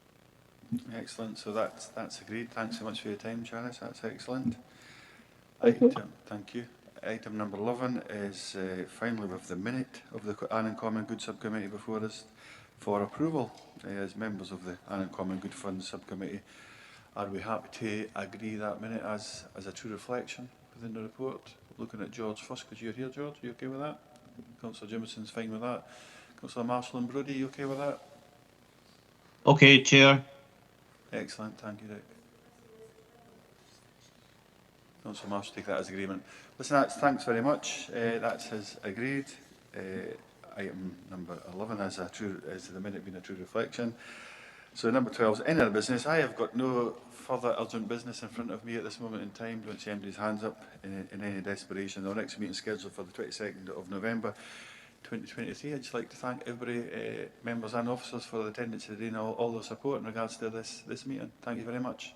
Excellent. So that's agreed. Thanks so much for your time, Janice. That's excellent. Thank you. Item number 11 is finally with the minute of the Annan Common Good Subcommittee before us for approval. As members of the Uncommon Good Funds Subcommittee, are we happy to agree that minute as a true reflection within the report? Looking at George first, because you're here, George. Are you okay with that? Councillor Jimson's fine with that. Councillor Marshall and Brodie, you okay with that? Okay, Chair. Excellent, thank you, Dick. Councillor Marshall, take that as agreement. Listen, thanks very much. That's as agreed. Item number 11 is the minute being a true reflection. So number 12 is any other business. I have got no further urgent business in front of me at this moment in time. Don't see anybody's hands up in any desperation. Our next meeting is scheduled for the 22nd of November 2023. I'd just like to thank everybody, members and officers, for the attendance today and all their support in regards to this meeting. Thank you very much.